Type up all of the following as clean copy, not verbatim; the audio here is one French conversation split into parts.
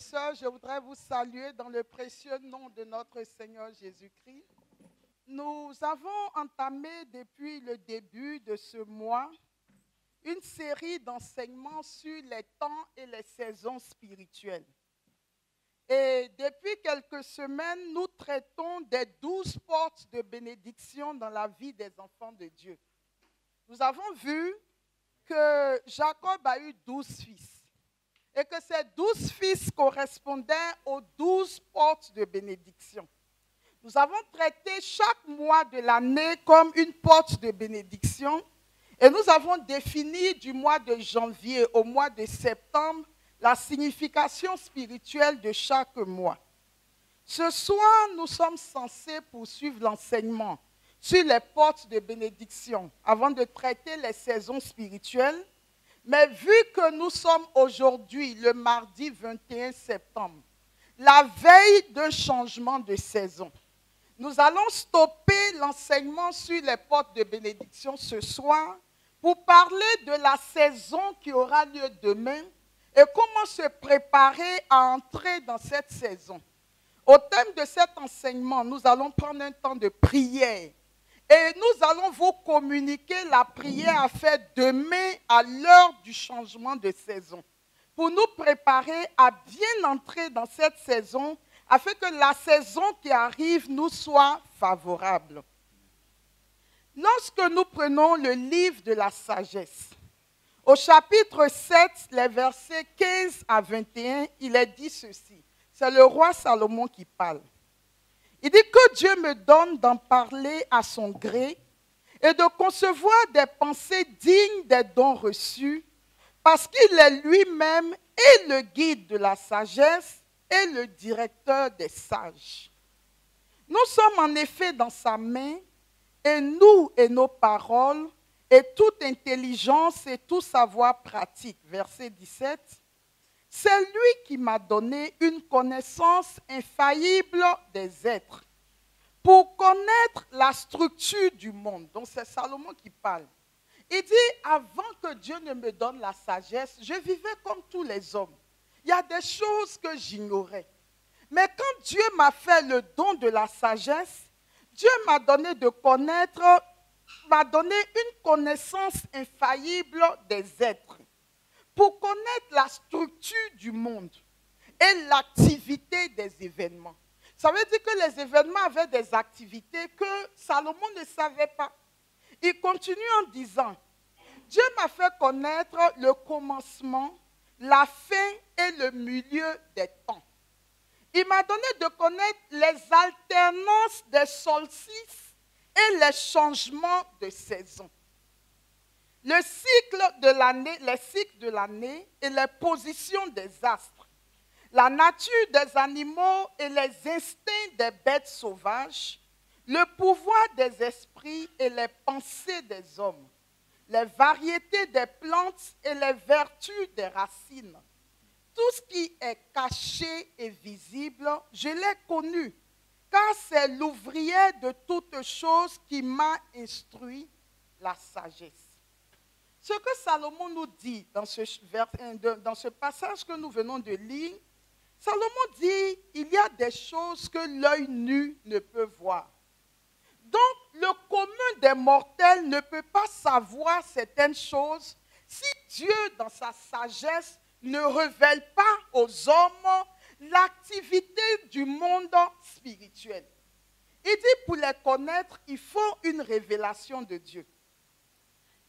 sœurs, je voudrais vous saluer dans le précieux nom de notre Seigneur Jésus-Christ. Nous avons entamé depuis le début de ce mois une série d'enseignements sur les temps et les saisons spirituelles. Et depuis quelques semaines, nous traitons des 12 portes de bénédiction dans la vie des enfants de Dieu. Nous avons vu que Jacob a eu 12 fils et que ces 12 fils correspondaient aux 12 portes de bénédiction. Nous avons traité chaque mois de l'année comme une porte de bénédiction et nous avons défini du mois de janvier au mois de septembre la signification spirituelle de chaque mois. Ce soir, nous sommes censés poursuivre l'enseignement sur les portes de bénédiction avant de traiter les saisons spirituelles. Mais vu que nous sommes aujourd'hui le mardi 21 septembre, la veille d'un changement de saison, nous allons stopper l'enseignement sur les portes de bénédiction ce soir pour parler de la saison qui aura lieu demain et comment se préparer à entrer dans cette saison. Au thème de cet enseignement, nous allons prendre un temps de prière. Et nous allons vous communiquer la prière à faire demain à l'heure du changement de saison. Pour nous préparer à bien entrer dans cette saison, afin que la saison qui arrive nous soit favorable. Lorsque nous prenons le livre de la sagesse, au chapitre 7, les versets 15 à 21, il est dit ceci. C'est le roi Salomon qui parle. Il dit que Dieu me donne d'en parler à son gré et de concevoir des pensées dignes des dons reçus, parce qu'il est lui-même et le guide de la sagesse et le directeur des sages. Nous sommes en effet dans sa main, et nous et nos paroles, et toute intelligence et tout savoir pratique. Verset 17. C'est lui qui m'a donné une connaissance infaillible des êtres pour connaître la structure du monde. Donc c'est Salomon qui parle. Il dit, avant que Dieu ne me donne la sagesse, je vivais comme tous les hommes. Il y a des choses que j'ignorais. Mais quand Dieu m'a fait le don de la sagesse, Dieu m'a donné de connaître, m'a donné une connaissance infaillible des êtres, pour connaître la structure du monde et l'activité des événements. Ça veut dire que les événements avaient des activités que Salomon ne savait pas. Il continue en disant, Dieu m'a fait connaître le commencement, la fin et le milieu des temps. Il m'a donné de connaître les alternances des solstices et les changements de saison. Le cycle de l'année, les cycles de l'année et les positions des astres, la nature des animaux et les instincts des bêtes sauvages, le pouvoir des esprits et les pensées des hommes, les variétés des plantes et les vertus des racines. Tout ce qui est caché et visible, je l'ai connu, car c'est l'ouvrier de toutes choses qui m'a instruit la sagesse. Ce que Salomon nous dit dans ce passage que nous venons de lire, Salomon dit il y a des choses que l'œil nu ne peut voir. Donc, le commun des mortels ne peut pas savoir certaines choses si Dieu, dans sa sagesse, ne révèle pas aux hommes l'activité du monde spirituel. Il dit pour les connaître, il faut une révélation de Dieu.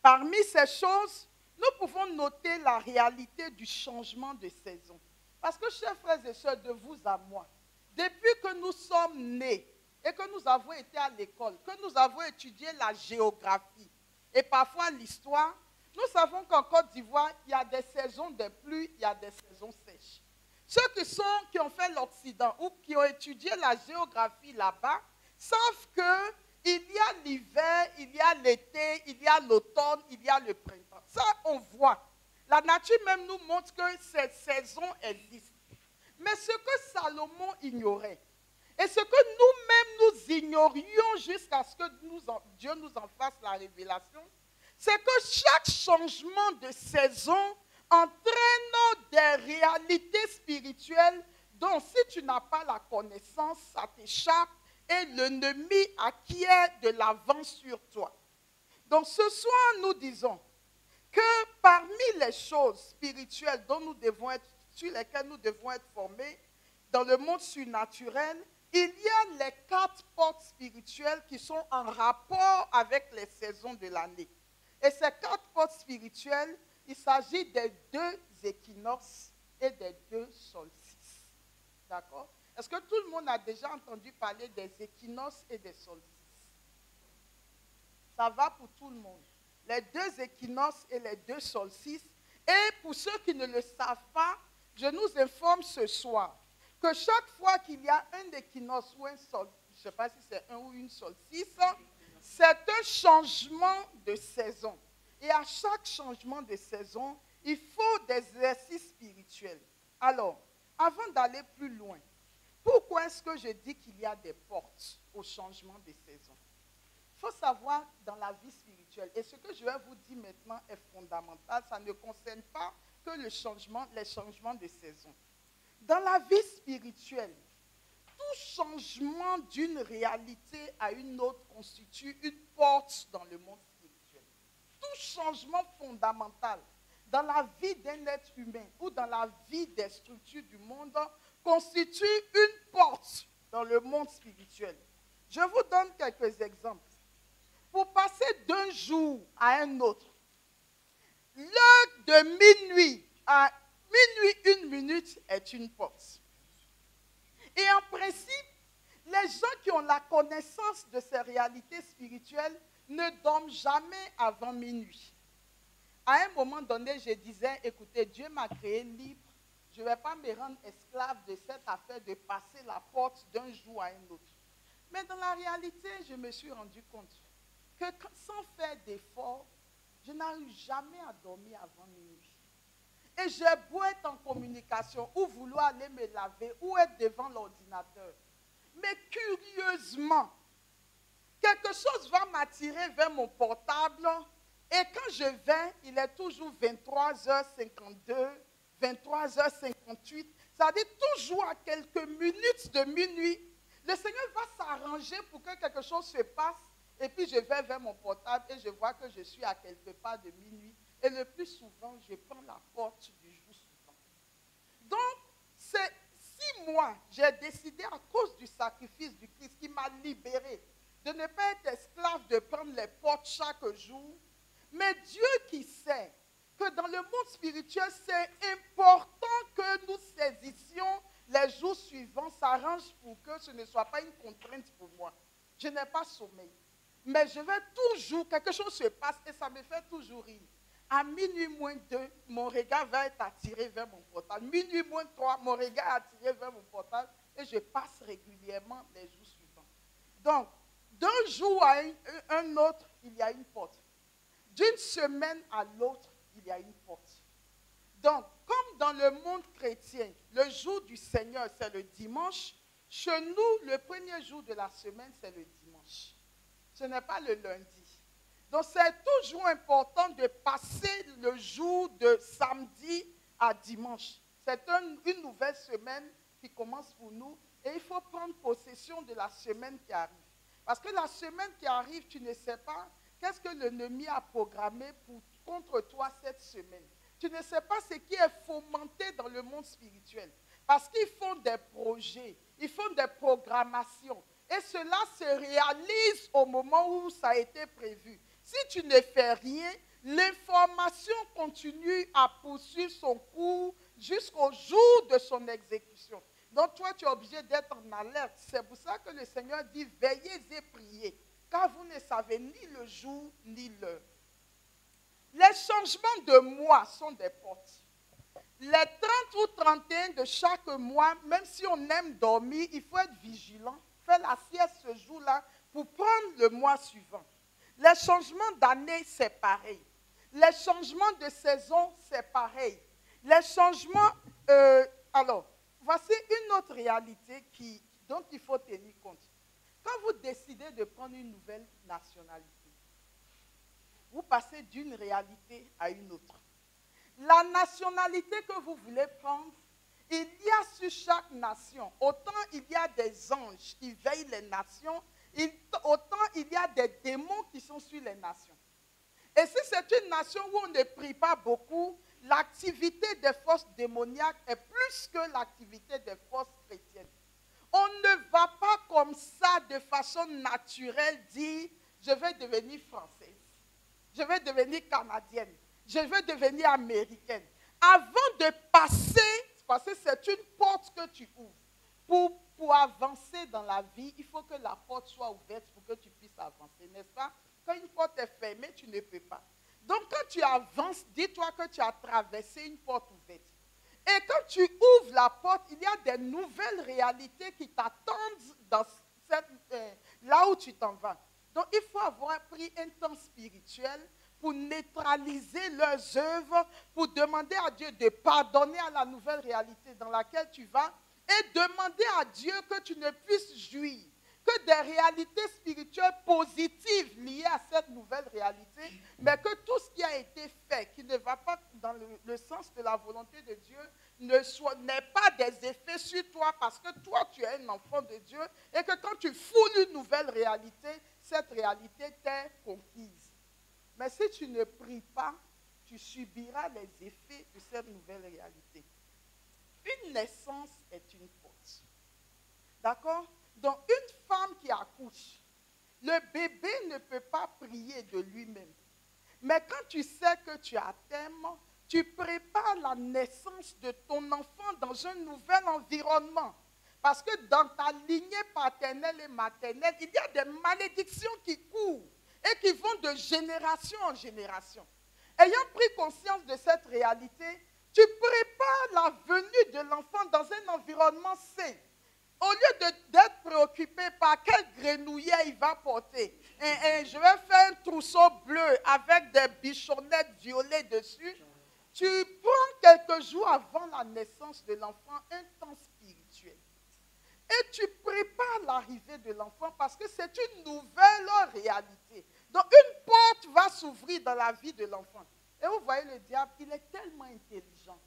Parmi ces choses, nous pouvons noter la réalité du changement de saison. Parce que, chers frères et sœurs, de vous à moi, depuis que nous sommes nés et que nous avons été à l'école, que nous avons étudié la géographie et parfois l'histoire, nous savons qu'en Côte d'Ivoire, il y a des saisons de pluie, il y a des saisons sèches. Ceux qui ont fait l'Occident ou qui ont étudié la géographie là-bas savent qu'il y a l'hiver, il y a l'été, il y a l'automne, il y a le printemps. Ça, on voit. La nature même nous montre que ces saisons existent. Mais ce que Salomon ignorait, et ce que nous-mêmes nous ignorions jusqu'à ce que Dieu nous en fasse la révélation, c'est que chaque changement de saison entraînent des réalités spirituelles dont si tu n'as pas la connaissance, ça t'échappe et l'ennemi acquiert de l'avance sur toi. Donc ce soir, nous disons que parmi les choses spirituelles dont nous devons être, sur lesquelles nous devons être formés dans le monde surnaturel, il y a les 4 portes spirituelles qui sont en rapport avec les saisons de l'année. Et ces 4 portes spirituelles, il s'agit des 2 équinoxes et des 2 solstices. D'accord? Est-ce que tout le monde a déjà entendu parler des équinoxes et des solstices? Ça va pour tout le monde. Les 2 équinoxes et les 2 solstices. Et pour ceux qui ne le savent pas, je nous informe ce soir que chaque fois qu'il y a un équinoxe ou un solstice, je ne sais pas si c'est un ou une solstice, c'est un changement de saison. Et à chaque changement de saison, il faut des exercices spirituels. Alors, avant d'aller plus loin, pourquoi est-ce que je dis qu'il y a des portes au changement de saison? Il faut savoir dans la vie spirituelle, et ce que je vais vous dire maintenant est fondamental, ça ne concerne pas que les changements de saison. Dans la vie spirituelle, tout changement d'une réalité à une autre constitue une porte dans le monde spirituel. Tout changement fondamental dans la vie d'un être humain ou dans la vie des structures du monde constitue une porte dans le monde spirituel. Je vous donne quelques exemples. Pour passer d'un jour à un autre, l'heure de minuit à minuit 1 minute est une porte. Et en principe, les gens qui ont la connaissance de ces réalités spirituelles ne dorment jamais avant minuit. À un moment donné, je disais, écoutez, Dieu m'a créé libre, je ne vais pas me rendre esclave de cette affaire de passer la porte d'un jour à un autre. Mais dans la réalité, je me suis rendu compte que sans faire d'effort, je n'arrive jamais à dormir avant minuit. Et j'ai beau être en communication ou vouloir aller me laver ou être devant l'ordinateur. Mais curieusement, quelque chose va m'attirer vers mon portable et quand je vais, il est toujours 23h52, 23h58. Ça veut dire toujours à quelques minutes de minuit, le Seigneur va s'arranger pour que quelque chose se passe. Et puis je vais vers mon portable et je vois que je suis à quelque part de minuit. Et le plus souvent, je prends la porte du jour suivant. Donc, c'est 6 mois, j'ai décidé à cause du sacrifice du Christ qui m'a libéré de ne pas être esclave de prendre les portes chaque jour. Mais Dieu qui sait que dans le monde spirituel, c'est important que nous saisissions les jours suivants, s'arrange pour que ce ne soit pas une contrainte pour moi. Je n'ai pas sommeil. Mais je vais toujours, quelque chose se passe et ça me fait toujours rire. À minuit moins 2, mon regard va être attiré vers mon portable. Minuit moins 3, mon regard est attiré vers mon portable et je passe régulièrement les jours suivants. Donc, d'un jour à un autre, il y a une porte. D'une semaine à l'autre, il y a une porte. Donc, comme dans le monde chrétien, le jour du Seigneur, c'est le dimanche, chez nous, le premier jour de la semaine, c'est le dimanche. Ce n'est pas le lundi. Donc, c'est toujours important de passer le jour de samedi à dimanche. C'est une nouvelle semaine qui commence pour nous et il faut prendre possession de la semaine qui arrive. Parce que la semaine qui arrive, tu ne sais pas qu'est-ce que l'ennemi a programmé contre toi cette semaine. Tu ne sais pas ce qui est fomenté dans le monde spirituel. Parce qu'ils font des projets, ils font des programmations. Et cela se réalise au moment où ça a été prévu. Si tu ne fais rien, l'information continue à poursuivre son cours jusqu'au jour de son exécution. Donc toi, tu es obligé d'être en alerte. C'est pour ça que le Seigneur dit, veillez et priez, car vous ne savez ni le jour ni l'heure. Les changements de mois sont des portes. Les 30 ou 31 de chaque mois, même si on aime dormir, il faut être vigilant. Faire la sieste ce jour-là pour prendre le mois suivant. Les changements d'année, c'est pareil. Les changements de saison, c'est pareil. Les changements... alors, voici une autre réalité dont il faut tenir compte. Quand vous décidez de prendre une nouvelle nationalité, vous passez d'une réalité à une autre. La nationalité que vous voulez prendre, il y a sur chaque nation, autant il y a des anges qui veillent les nations, autant il y a des démons qui sont sur les nations. Et si c'est une nation où on ne prie pas beaucoup, l'activité des forces démoniaques est plus que l'activité des forces chrétiennes. On ne va pas comme ça de façon naturelle dire « je vais devenir française, je vais devenir canadienne, je vais devenir américaine ». Avant de passer, parce que c'est une porte que tu ouvres, pour avancer dans la vie, il faut que la porte soit ouverte pour que tu puisses avancer, n'est-ce pas? Quand une porte est fermée, tu ne peux pas. Donc quand tu avances, dis-toi que tu as traversé une porte ouverte. Et quand tu ouvres la porte, il y a des nouvelles réalités qui t'attendent dans là où tu t'en vas. Donc il faut avoir pris un temps spirituel pour neutraliser leurs œuvres, pour demander à Dieu de pardonner à la nouvelle réalité dans laquelle tu vas et demander à Dieu que tu ne puisses jouir que des réalités spirituelles positives liées à cette nouvelle réalité, mais que tout ce qui a été fait, qui ne va pas dans le sens de la volonté de Dieu, n'ait pas des effets sur toi parce que toi, tu es un enfant de Dieu et que quand tu foules une nouvelle réalité, cette réalité t'est conquise. Mais si tu ne pries pas, tu subiras les effets de cette nouvelle réalité. Une naissance est une faute. D'accord? Donc, une femme qui accouche, le bébé ne peut pas prier de lui-même. Mais quand tu sais que tu as terme, tu prépares la naissance de ton enfant dans un nouvel environnement. Parce que dans ta lignée paternelle et maternelle, il y a des malédictions qui courent et qui vont de génération en génération. Ayant pris conscience de cette réalité, tu prépares la venue de l'enfant dans un environnement sain. Au lieu d'être préoccupé par quel grenouillet il va porter, je vais faire un trousseau bleu avec des bichonnettes violettes dessus, tu prends quelques jours avant la naissance de l'enfant un temps spirituel. Et tu prépares l'arrivée de l'enfant parce que c'est une nouvelle réalité. Donc une porte va s'ouvrir dans la vie de l'enfant. Et vous voyez le diable, il est tellement intelligent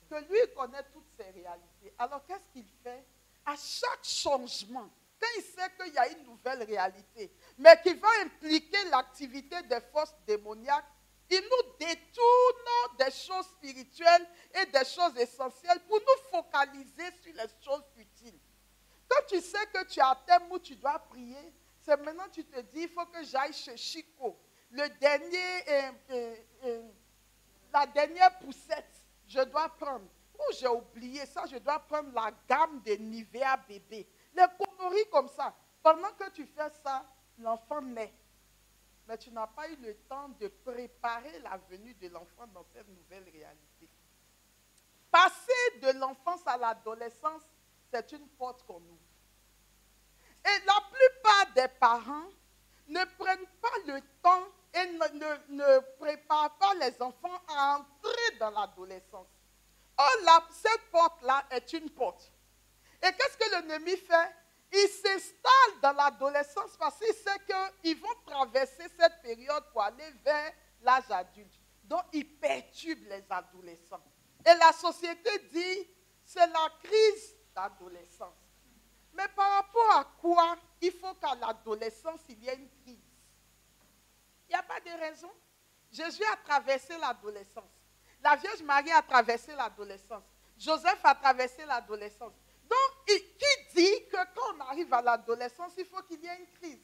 que lui il connaît toutes ces réalités. Alors qu'est-ce qu'il fait? À chaque changement, quand il sait qu'il y a une nouvelle réalité, mais qui va impliquer l'activité des forces démoniaques, il nous détourne des choses spirituelles et des choses essentielles pour nous focaliser sur les choses futiles. Quand tu sais que tu as un thème où tu dois prier, c'est maintenant tu te dis, il faut que j'aille chez Chico. La dernière poussette, je dois prendre. Oh, j'ai oublié ça, je dois prendre la gamme de Nivea bébé. Les conneries comme ça. Pendant que tu fais ça, l'enfant naît. Mais tu n'as pas eu le temps de préparer la venue de l'enfant dans cette nouvelle réalité. Passer de l'enfance à l'adolescence, c'est une porte qu'on ouvre. Et la plupart des parents ne prennent pas le temps et ne préparent pas les enfants à entrer dans l'adolescence. Or, cette porte-là est une porte. Et qu'est-ce que l'ennemi fait? Il s'installe dans l'adolescence parce qu'il sait qu'ils vont traverser cette période pour aller vers l'âge adulte. Donc, il perturbe les adolescents. Et la société dit, c'est la crise d'adolescence. Mais par rapport à quoi il faut qu'à l'adolescence, il y ait une crise? Il n'y a pas de raison. Jésus a traversé l'adolescence. La Vierge Marie a traversé l'adolescence. Joseph a traversé l'adolescence. Donc, qui dit que quand on arrive à l'adolescence, il faut qu'il y ait une crise?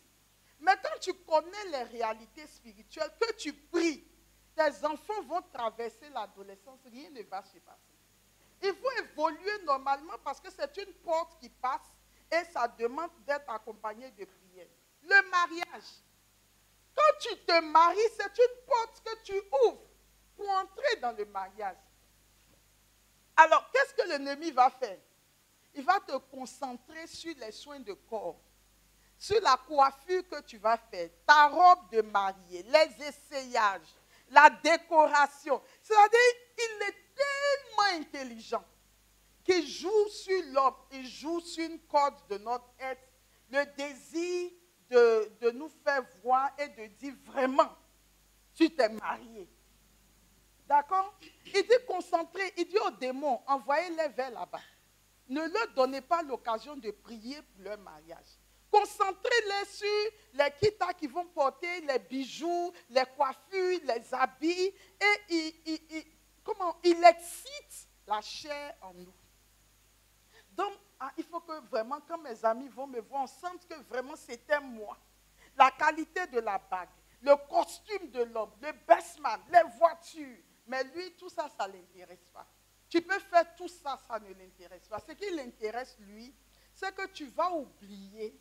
Mais quand tu connais les réalités spirituelles, que tu pries, tes enfants vont traverser l'adolescence, rien ne va se passer. Il faut évoluer normalement parce que c'est une porte qui passe et ça demande d'être accompagné de prières. Le mariage. Quand tu te maries, c'est une porte que tu ouvres pour entrer dans le mariage. Alors, qu'est-ce que l'ennemi va faire? Il va te concentrer sur les soins de corps, sur la coiffure que tu vas faire, ta robe de mariée, les essayages, la décoration. C'est-à-dire, il est tellement intelligent qu'il joue sur l'homme, il joue sur une corde de notre être, le désir de nous faire voir et de dire vraiment, tu t'es marié. D'accord? Il dit concentrer, il dit aux démons, envoyez-les vers là-bas. Ne leur donnez pas l'occasion de prier pour leur mariage. Concentrez-les sur les kitas qui vont porter, les bijoux, les coiffures, les habits. Et il excite la chair en nous. Donc, il faut que vraiment, quand mes amis vont me voir, on sente que vraiment c'était moi. La qualité de la bague, le costume de l'homme, le bestman, les voitures. Mais lui, tout ça, ça ne l'intéresse pas. Tu peux faire tout ça, ça ne l'intéresse pas. Ce qui l'intéresse, lui, c'est que tu vas oublier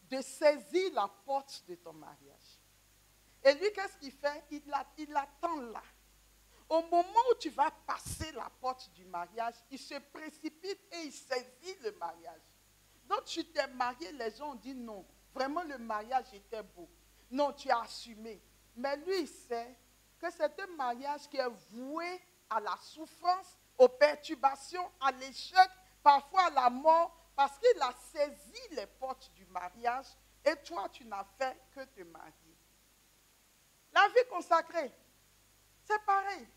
de saisir la porte de ton mariage. Et lui, qu'est-ce qu'il fait? Il attend là. Au moment où tu vas passer la porte du mariage, il se précipite et il saisit le mariage. Donc tu t'es marié, les gens ont dit non. Vraiment, le mariage était beau. Non, tu as assumé. Mais lui, il sait que c'est un mariage qui est voué à la souffrance, aux perturbations, à l'échec, parfois à la mort, parce qu'il a saisi les portes du mariage et toi, tu n'as fait que te marier. La vie consacrée, c'est pareil.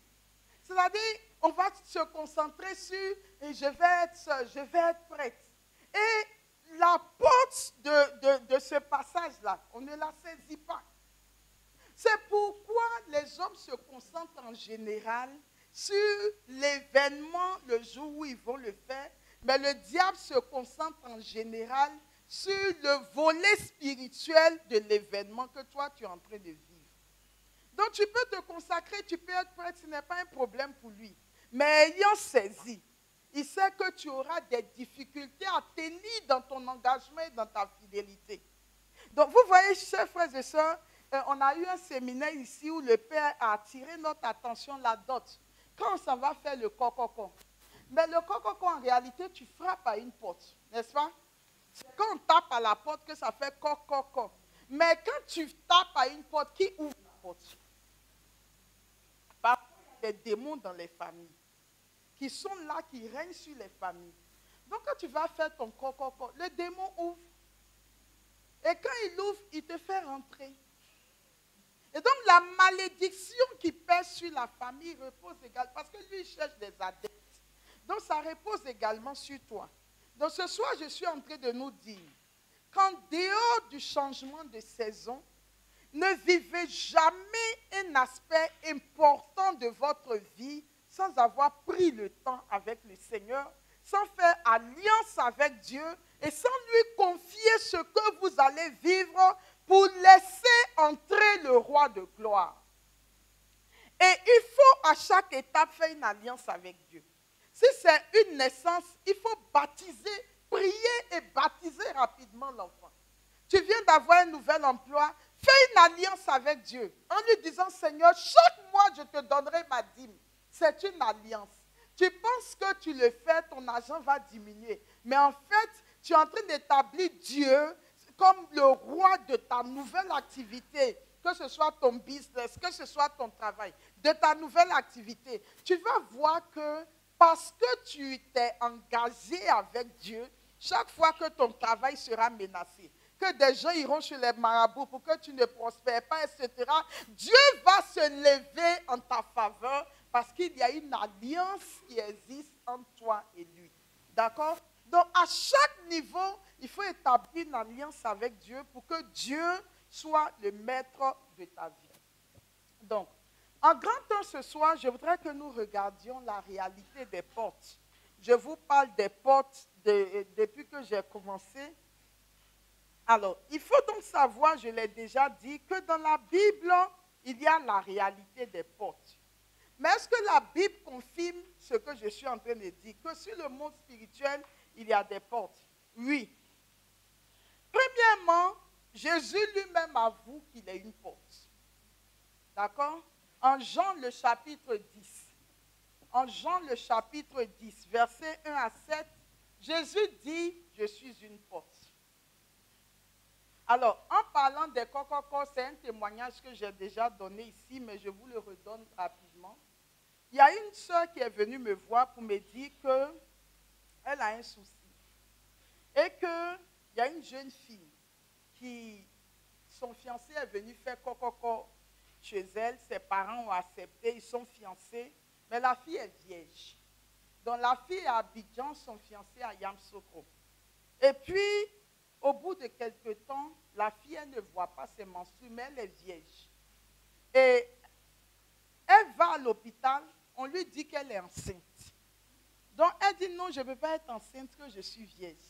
C'est-à-dire, on va se concentrer sur je vais être seule, je vais être prête. Et la porte de ce passage-là, on ne la saisit pas. C'est pourquoi les hommes se concentrent en général sur l'événement, le jour où ils vont le faire, mais le diable se concentre en général sur le volet spirituel de l'événement que toi, tu es en train de vivre. Donc, tu peux te consacrer, tu peux être prêtre, ce n'est pas un problème pour lui. Mais ayant saisi, il sait que tu auras des difficultés à tenir dans ton engagement et dans ta fidélité. Donc, vous voyez, chers frères et sœurs, on a eu un séminaire ici où le Père a attiré notre attention, la dot. Quand on s'en va faire le coco. Mais le coco, en réalité, tu frappes à une porte, n'est-ce pas? C'est quand on tape à la porte que ça fait coco. Mais quand tu tapes à une porte, qui ouvre la porte? Parfois, il y a des démons dans les familles qui sont là, qui règnent sur les familles. Donc, quand tu vas faire ton coco, le démon ouvre. Et quand il ouvre, il te fait rentrer. Et donc, la malédiction qui pèse sur la famille repose également, parce que lui, il cherche des adeptes. Donc, ça repose également sur toi. Donc, ce soir, je suis en train de nous dire qu'en dehors du changement de saison, ne vivez jamais un aspect important de votre vie sans avoir pris le temps avec le Seigneur, sans faire alliance avec Dieu et sans lui confier ce que vous allez vivre pour laisser entrer le roi de gloire. Et il faut à chaque étape faire une alliance avec Dieu. Si c'est une naissance, il faut baptiser, prier et baptiser rapidement l'enfant. Tu viens d'avoir un nouvel emploi, fais une alliance avec Dieu en lui disant, Seigneur, chaque mois je te donnerai ma dîme. C'est une alliance. Tu penses que tu le fais, ton argent va diminuer. Mais en fait, tu es en train d'établir Dieu comme le roi de ta nouvelle activité, que ce soit ton business, que ce soit ton travail, de ta nouvelle activité. Tu vas voir que parce que tu t'es engagé avec Dieu, chaque fois que ton travail sera menacé, que des gens iront chez les marabouts pour que tu ne prospères pas, etc., Dieu va se lever en ta faveur parce qu'il y a une alliance qui existe entre toi et lui. D'accord? Donc, à chaque niveau, il faut établir une alliance avec Dieu pour que Dieu soit le maître de ta vie. Donc, en grand temps ce soir, je voudrais que nous regardions la réalité des portes. Je vous parle des portes depuis que j'ai commencé. Alors, il faut donc savoir, je l'ai déjà dit, que dans la Bible, il y a la réalité des portes. Mais est-ce que la Bible confirme ce que je suis en train de dire? Que sur le monde spirituel, il y a des portes? Oui. Premièrement, Jésus lui-même avoue qu'il est une porte. D'accord? En Jean le chapitre 10. En Jean le chapitre 10, versets 1 à 7, Jésus dit, je suis une porte. Alors, en parlant des cococos, c'est un témoignage que j'ai déjà donné ici, mais je vous le redonne rapidement. Il y a une soeur qui est venue me voir pour me dire qu'elle a un souci. Et qu'il y a une jeune fille qui, son fiancé est venu faire cococo chez elle, ses parents ont accepté, ils sont fiancés, mais la fille est vierge. Donc la fille est à Abidjan, son fiancé à Yamoussoukro. Et puis, au bout de quelques temps, la fille, elle ne voit pas ses menstrues, mais elle est vierge. Et elle va à l'hôpital, on lui dit qu'elle est enceinte. Donc elle dit non, je ne peux pas être enceinte, que je suis vierge.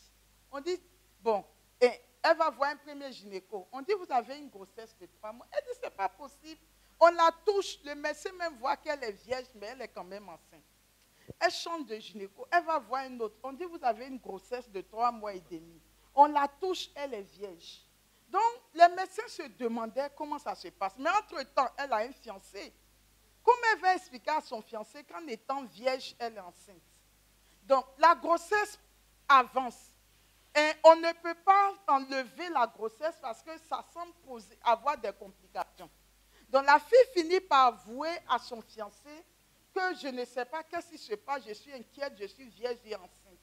On dit, bon, et elle va voir un premier gynéco. On dit, vous avez une grossesse de 3 mois. Elle dit, ce n'est pas possible. On la touche, le médecin même voit qu'elle est vierge, mais elle est quand même enceinte. Elle change de gynéco, elle va voir une autre. On dit, vous avez une grossesse de 3 mois et demi. On la touche, elle est vierge. Donc, les médecins se demandaient comment ça se passe. Mais entre-temps, elle a un fiancé. Comment elle va expliquer à son fiancé qu'en étant vierge, elle est enceinte? Donc, la grossesse avance. Et on ne peut pas enlever la grossesse parce que ça semble avoir des complications. Donc, la fille finit par avouer à son fiancé que je ne sais pas qu'est-ce qui se passe, je suis inquiète, je suis vierge et enceinte.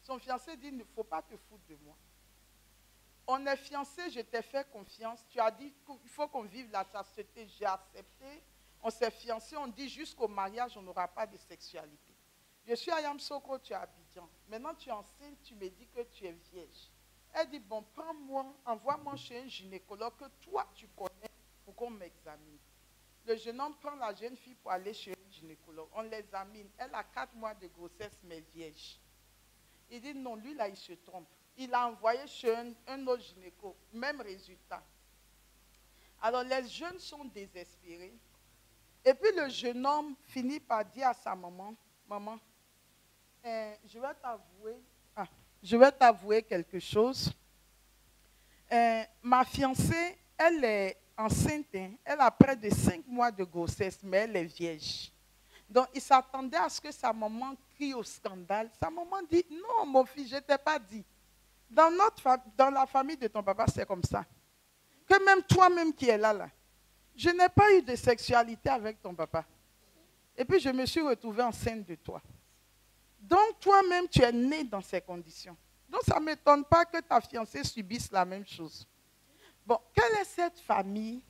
Son fiancé dit, il ne faut pas te foutre de moi. On est fiancés, je t'ai fait confiance. Tu as dit qu'il faut qu'on vive la chasteté, j'ai accepté. On s'est fiancés, on dit jusqu'au mariage, on n'aura pas de sexualité. Je suis à Yamoussoukro, tu es à Abidjan. Maintenant, tu es enceinte, tu me dis que tu es vierge. Elle dit, bon, prends-moi, envoie-moi chez un gynécologue que toi, tu connais pour qu'on m'examine. Le jeune homme prend la jeune fille pour aller chez un gynécologue. On l'examine. Elle a 4 mois de grossesse, mais vierge. Il dit, non, lui, là, il se trompe. Il a envoyé chez un autre gynéco. Même résultat. Alors, les jeunes sont désespérés. Et puis, le jeune homme finit par dire à sa maman, maman, je vais t'avouer quelque chose. Ma fiancée, elle est enceinte, hein. Elle a près de 5 mois de grossesse, mais elle est vierge. Donc, il s'attendait à ce que sa maman crie au scandale. Sa maman dit, non, mon fils, je ne t'ai pas dit. Dans la famille de ton papa, c'est comme ça. Que même toi-même qui es là, je n'ai pas eu de sexualité avec ton papa. Et puis, je me suis retrouvée enceinte de toi. Donc, toi-même, tu es né dans ces conditions. Donc, ça ne m'étonne pas que ta fiancée subisse la même chose. Bon, quelle est cette famille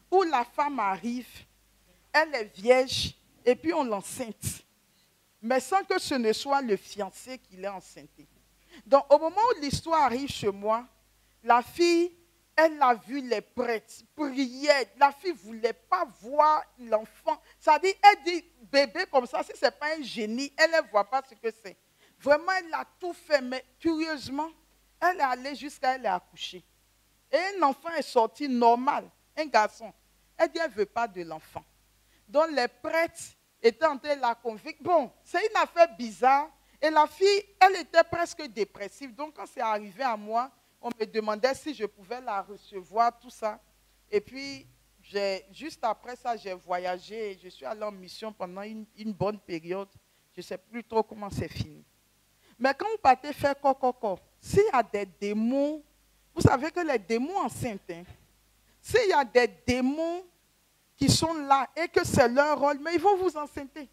où la femme arrive, elle est vierge, et puis on l'enceinte, mais sans que ce ne soit le fiancé qui l'ait enceinté. Donc, au moment où l'histoire arrive chez moi, la fille, elle a vu les prêtres, priait. La fille ne voulait pas voir l'enfant. Ça dit, elle dit bébé comme ça, si ce n'est pas un génie, elle ne voit pas ce que c'est. Vraiment, elle a tout fait, mais curieusement, elle est allée jusqu'à elle est accouchée. Et un enfant est sorti normal, un garçon. Elle dit, elle ne veut pas de l'enfant. Donc, les prêtres étaient en train de la convaincre. Bon, c'est une affaire bizarre. Et la fille, elle était presque dépressive. Donc, quand c'est arrivé à moi, on me demandait si je pouvais la recevoir, tout ça. Et puis, juste après ça, j'ai voyagé. Je suis allée en mission pendant une bonne période. Je ne sais plus trop comment c'est fini. Mais quand vous partez faire coco, s'il y a des démons, vous savez que les démons enceintes, hein, s'il y a des démons qui sont là et que c'est leur rôle, mais ils vont vous enceinter.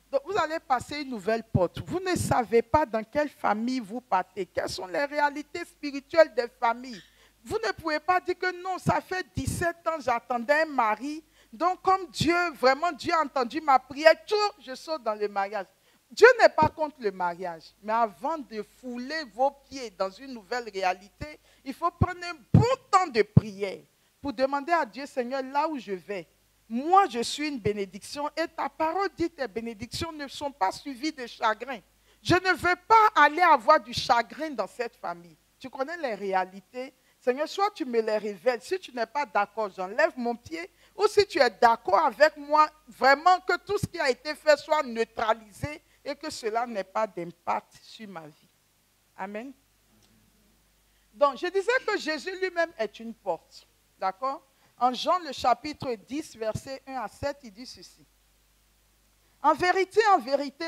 Donc, vous allez passer une nouvelle porte. Vous ne savez pas dans quelle famille vous partez. Quelles sont les réalités spirituelles des familles. Vous ne pouvez pas dire que non, ça fait 17 ans, j'attendais un mari. Donc, comme Dieu, vraiment, Dieu a entendu ma prière, je saute dans le mariage. Dieu n'est pas contre le mariage. Mais avant de fouler vos pieds dans une nouvelle réalité, il faut prendre un bon temps de prière pour demander à Dieu, Seigneur, là où je vais, moi, je suis une bénédiction et ta parole dit que tes bénédictions ne sont pas suivies de chagrin. Je ne veux pas aller avoir du chagrin dans cette famille. Tu connais les réalités. Seigneur, soit tu me les révèles. Si tu n'es pas d'accord, j'enlève mon pied. Ou si tu es d'accord avec moi, vraiment que tout ce qui a été fait soit neutralisé et que cela n'ait pas d'impact sur ma vie. Amen. Donc, je disais que Jésus lui-même est une porte. D'accord? En Jean, le chapitre 10, versets 1 à 7, il dit ceci. En vérité,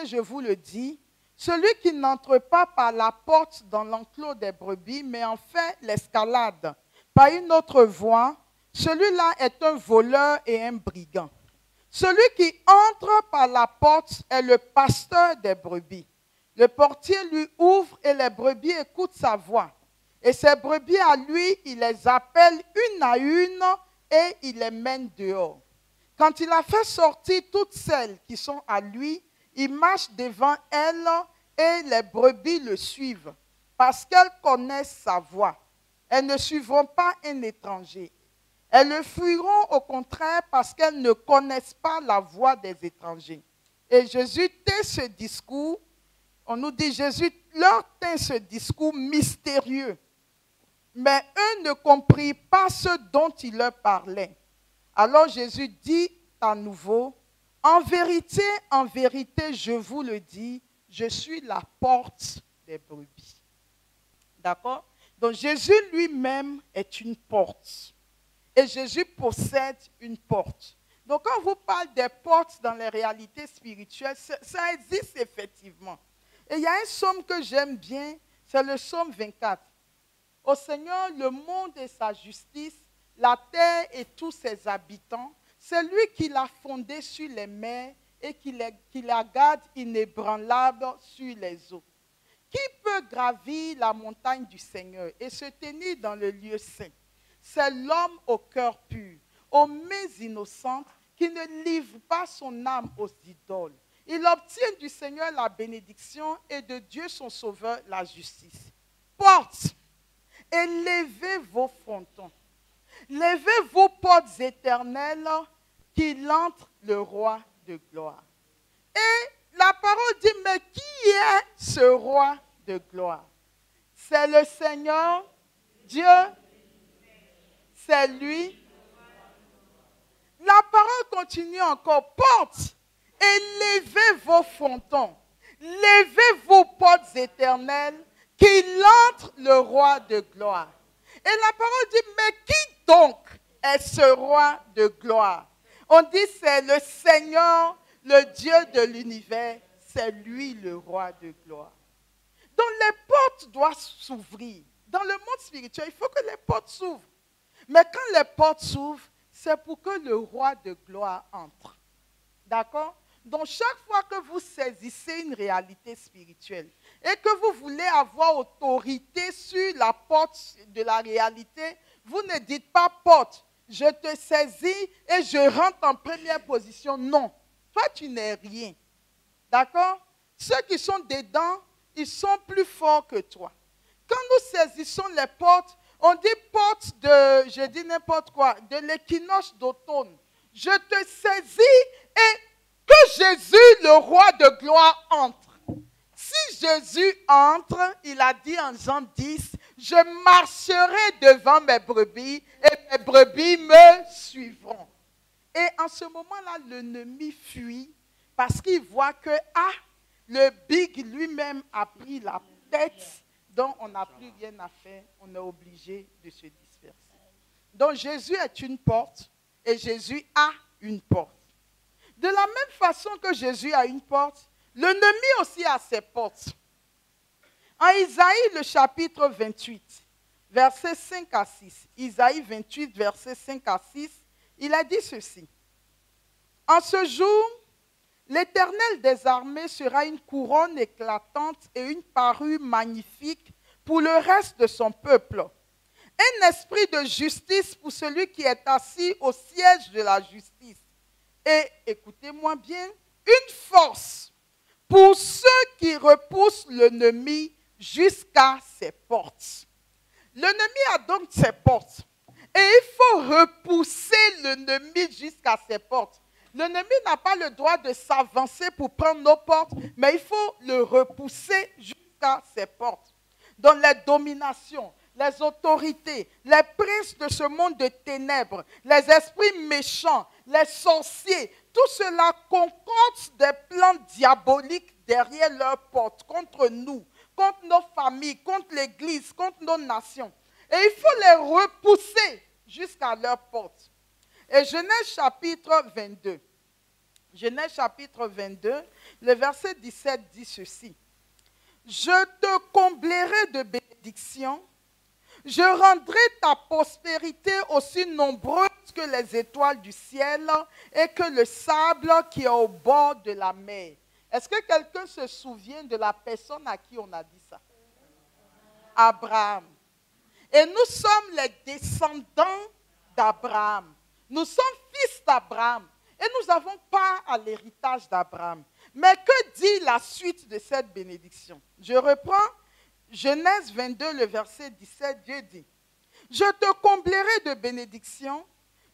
je vous le dis, celui qui n'entre pas par la porte dans l'enclos des brebis, mais en fait l'escalade par une autre voie, celui-là est un voleur et un brigand. Celui qui entre par la porte est le pasteur des brebis. Le portier lui ouvre et les brebis écoutent sa voix. Et ces brebis à lui, il les appelle une à une et il les mène dehors. Quand il a fait sortir toutes celles qui sont à lui, il marche devant elles et les brebis le suivent parce qu'elles connaissent sa voix. Elles ne suivront pas un étranger. Elles le fuiront au contraire parce qu'elles ne connaissent pas la voix des étrangers. Et Jésus tint ce discours, on nous dit Jésus leur tint ce discours mystérieux. Mais eux ne comprirent pas ce dont il leur parlait. Alors Jésus dit à nouveau, en vérité, je vous le dis, je suis la porte des brebis. D'accord? Donc Jésus lui-même est une porte. Et Jésus possède une porte. Donc quand on vous parle des portes dans les réalités spirituelles, ça existe effectivement. Et il y a un psaume que j'aime bien, c'est le psaume 24. Au Seigneur, le monde et sa justice, la terre et tous ses habitants, c'est lui qui l'a fondée sur les mers et qui la garde inébranlable sur les eaux. Qui peut gravir la montagne du Seigneur et se tenir dans le lieu saint? C'est l'homme au cœur pur, aux mains innocentes, qui ne livre pas son âme aux idoles. Il obtient du Seigneur la bénédiction et de Dieu son sauveur la justice. Portes, et levez vos frontons. Levez vos portes éternelles, qu'il entre le roi de gloire. Et la parole dit, mais qui est ce roi de gloire? C'est le Seigneur, Dieu, c'est lui. La parole continue encore, portes, et levez vos frontons. Levez vos portes éternelles, qu'il entre le roi de gloire. Et la parole dit, mais qui donc est ce roi de gloire? On dit, c'est le Seigneur, le Dieu de l'univers, c'est lui le roi de gloire. Donc les portes doivent s'ouvrir. Dans le monde spirituel, il faut que les portes s'ouvrent. Mais quand les portes s'ouvrent, c'est pour que le roi de gloire entre. D'accord? Donc chaque fois que vous saisissez une réalité spirituelle et que vous voulez avoir autorité sur la porte de la réalité, vous ne dites pas porte, je te saisis et je rentre en première position. Non, toi tu n'es rien. D'accord? Ceux qui sont dedans, ils sont plus forts que toi. Quand nous saisissons les portes, on dit porte de, je dis n'importe quoi, de l'équinoxe d'automne. Je te saisis et que Jésus, le roi de gloire, entre. Si Jésus entre, il a dit en Jean 10, je marcherai devant mes brebis et mes brebis me suivront. Et en ce moment-là, l'ennemi fuit parce qu'il voit que, le big lui-même a pris la tête, donc on n'a plus rien à faire, on est obligé de se disperser. Donc Jésus est une porte et Jésus a une porte. De la même façon que Jésus a une porte, l'ennemi aussi a ses portes. En Isaïe, le chapitre 28, versets 5 à 6, Isaïe 28, versets 5 à 6, il a dit ceci. En ce jour, l'Éternel des armées sera une couronne éclatante et une parure magnifique pour le reste de son peuple. Un esprit de justice pour celui qui est assis au siège de la justice. Et écoutez-moi bien, une force pour ceux qui repoussent l'ennemi jusqu'à ses portes. L'ennemi a donc ses portes. Et il faut repousser l'ennemi jusqu'à ses portes. L'ennemi n'a pas le droit de s'avancer pour prendre nos portes, mais il faut le repousser jusqu'à ses portes. Dans les dominations, les autorités, les princes de ce monde de ténèbres, les esprits méchants, les sorciers, tout cela concocte des plans diaboliques derrière leurs portes, contre nous, contre nos familles, contre l'Église, contre nos nations. Et il faut les repousser jusqu'à leurs portes. Et Genèse chapitre 22. Genèse chapitre 22, le verset 17 dit ceci. Je te comblerai de bénédictions. Je rendrai ta prospérité aussi nombreuse que les étoiles du ciel et que le sable qui est au bord de la mer. Est-ce que quelqu'un se souvient de la personne à qui on a dit ça? Abraham. Et nous sommes les descendants d'Abraham. Nous sommes fils d'Abraham et nous n'avons pas à l'héritage d'Abraham. Mais que dit la suite de cette bénédiction? Je reprends Genèse 22, le verset 17, Dieu dit, « Je te comblerai de bénédictions,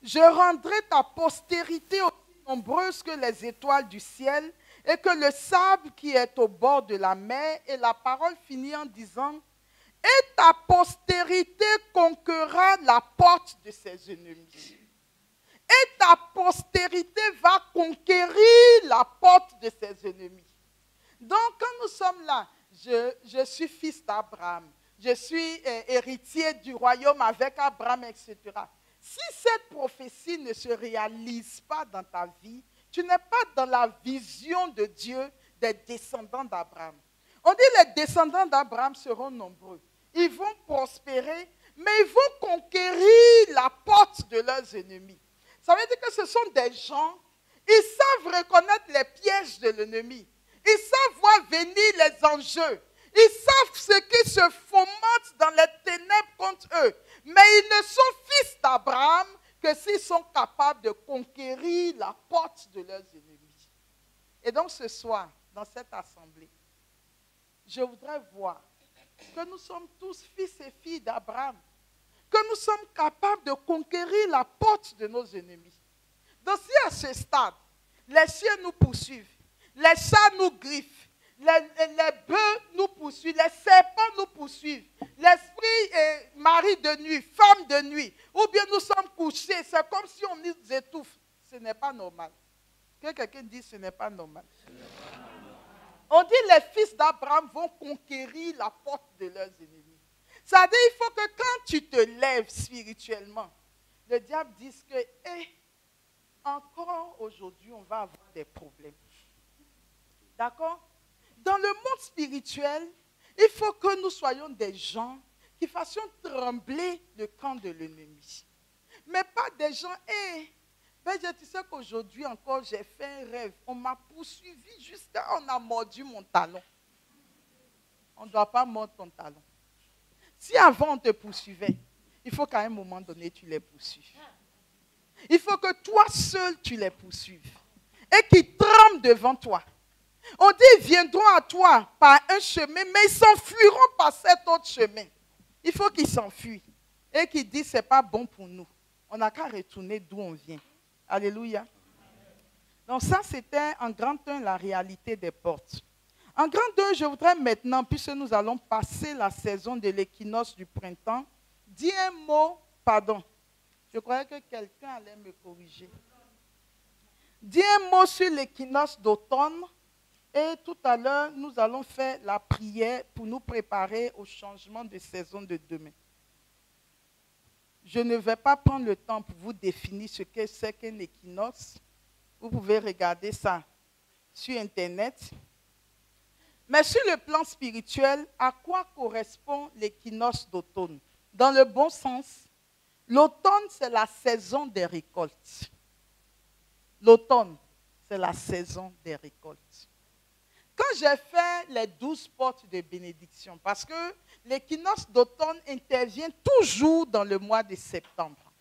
je rendrai ta postérité aussi nombreuse que les étoiles du ciel et que le sable qui est au bord de la mer. » Et la parole finit en disant, « Et ta postérité conquérera la porte de ses ennemis. » Et ta postérité va conquérir la porte de ses ennemis. Donc, quand nous sommes là, je suis fils d'Abraham, je suis héritier du royaume avec Abraham, etc. Si cette prophétie ne se réalise pas dans ta vie, tu n'es pas dans la vision de Dieu des descendants d'Abraham. On dit les descendants d'Abraham seront nombreux. Ils vont prospérer, mais ils vont conquérir la porte de leurs ennemis. Ça veut dire que ce sont des gens, ils savent reconnaître les pièges de l'ennemi. Ils savent voir venir les enjeux. Ils savent ce qui se fomente dans les ténèbres contre eux. Mais ils ne sont fils d'Abraham que s'ils sont capables de conquérir la porte de leurs ennemis. Et donc ce soir, dans cette assemblée, je voudrais voir que nous sommes tous fils et filles d'Abraham, que nous sommes capables de conquérir la porte de nos ennemis. Donc si à ce stade, les chiens nous poursuivent, les chats nous griffent, les bœufs nous poursuivent, les serpents nous poursuivent, l'esprit est mari de nuit, femme de nuit, ou bien nous sommes couchés, c'est comme si on nous étouffe. Ce n'est pas normal. Que quelqu'un dise ce n'est pas normal. On dit les fils d'Abraham vont conquérir la porte de leurs ennemis. Ça veut dire qu'il faut que quand tu te lèves spirituellement, le diable dise que encore aujourd'hui on va avoir des problèmes. D'accord? Dans le monde spirituel, il faut que nous soyons des gens qui fassions trembler le camp de l'ennemi. Mais pas des gens, tu sais qu'aujourd'hui encore j'ai fait un rêve, on m'a poursuivi jusqu'à on a mordu mon talon. On ne doit pas mordre ton talon. Si avant on te poursuivait, il faut qu'à un moment donné tu les poursuives. Il faut que toi seul tu les poursuives et qu'ils tremblent devant toi. On dit ils viendront à toi par un chemin, mais ils s'enfuiront par cet autre chemin. Il faut qu'ils s'enfuient et qu'ils disent c'est pas bon pour nous. On n'a qu'à retourner d'où on vient. Alléluia. Donc ça c'était en grand 1 la réalité des portes. En grand 2, je voudrais maintenant, puisque nous allons passer la saison de l'équinoxe du printemps, dire un mot, pardon, je croyais que quelqu'un allait me corriger. Dire un mot sur l'équinoxe d'automne et tout à l'heure, nous allons faire la prière pour nous préparer au changement de saison de demain. Je ne vais pas prendre le temps pour vous définir ce que c'est qu'un équinoxe. Vous pouvez regarder ça sur Internet. Mais sur le plan spirituel, à quoi correspond l'équinoxe d'automne? Dans le bon sens, l'automne, c'est la saison des récoltes. L'automne, c'est la saison des récoltes. Quand j'ai fait les 12 portes de bénédiction, parce que l'équinoxe d'automne intervient toujours dans le mois de septembre.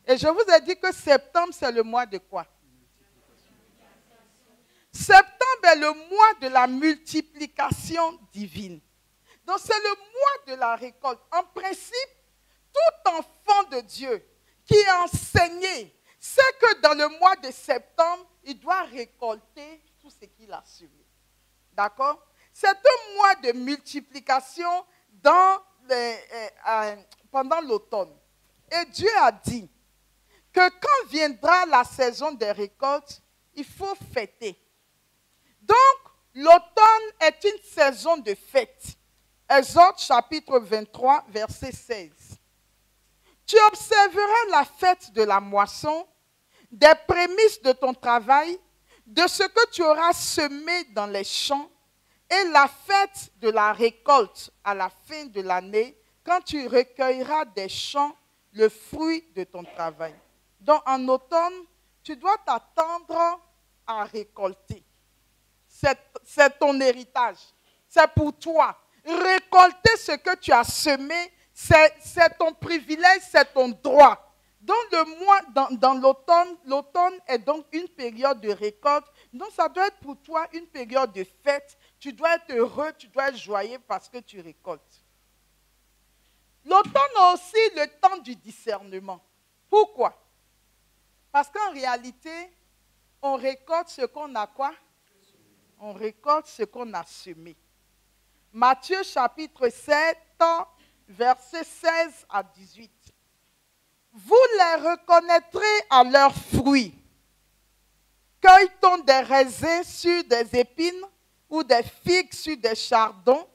Et je vous ai dit que septembre, c'est le mois de quoi? Septembre est le mois de la multiplication divine. Donc c'est le mois de la récolte. En principe, tout enfant de Dieu qui est enseigné sait que dans le mois de septembre, il doit récolter tout ce qu'il a semé. D'accord? C'est un mois de multiplication pendant l'automne. Et Dieu a dit que quand viendra la saison des récoltes, il faut fêter. Donc, l'automne est une saison de fête. Exode chapitre 23, verset 16. Tu observeras la fête de la moisson, des prémices de ton travail, de ce que tu auras semé dans les champs, et la fête de la récolte à la fin de l'année, quand tu recueilleras des champs le fruit de ton travail. Donc, en automne, tu dois t'attendre à récolter. C'est ton héritage. C'est pour toi. Récolter ce que tu as semé, c'est ton privilège, c'est ton droit. Dans l'automne, l'automne est donc une période de récolte. Donc ça doit être pour toi une période de fête. Tu dois être heureux, tu dois être joyeux parce que tu récoltes. L'automne a aussi le temps du discernement. Pourquoi? Parce qu'en réalité, on récolte ce qu'on a quoi? On récolte ce qu'on a semé. Matthieu chapitre 7, versets 16 à 18. Vous les reconnaîtrez à leurs fruits. Cueille-t-on des raisins sur des épines ou des figues sur des chardons?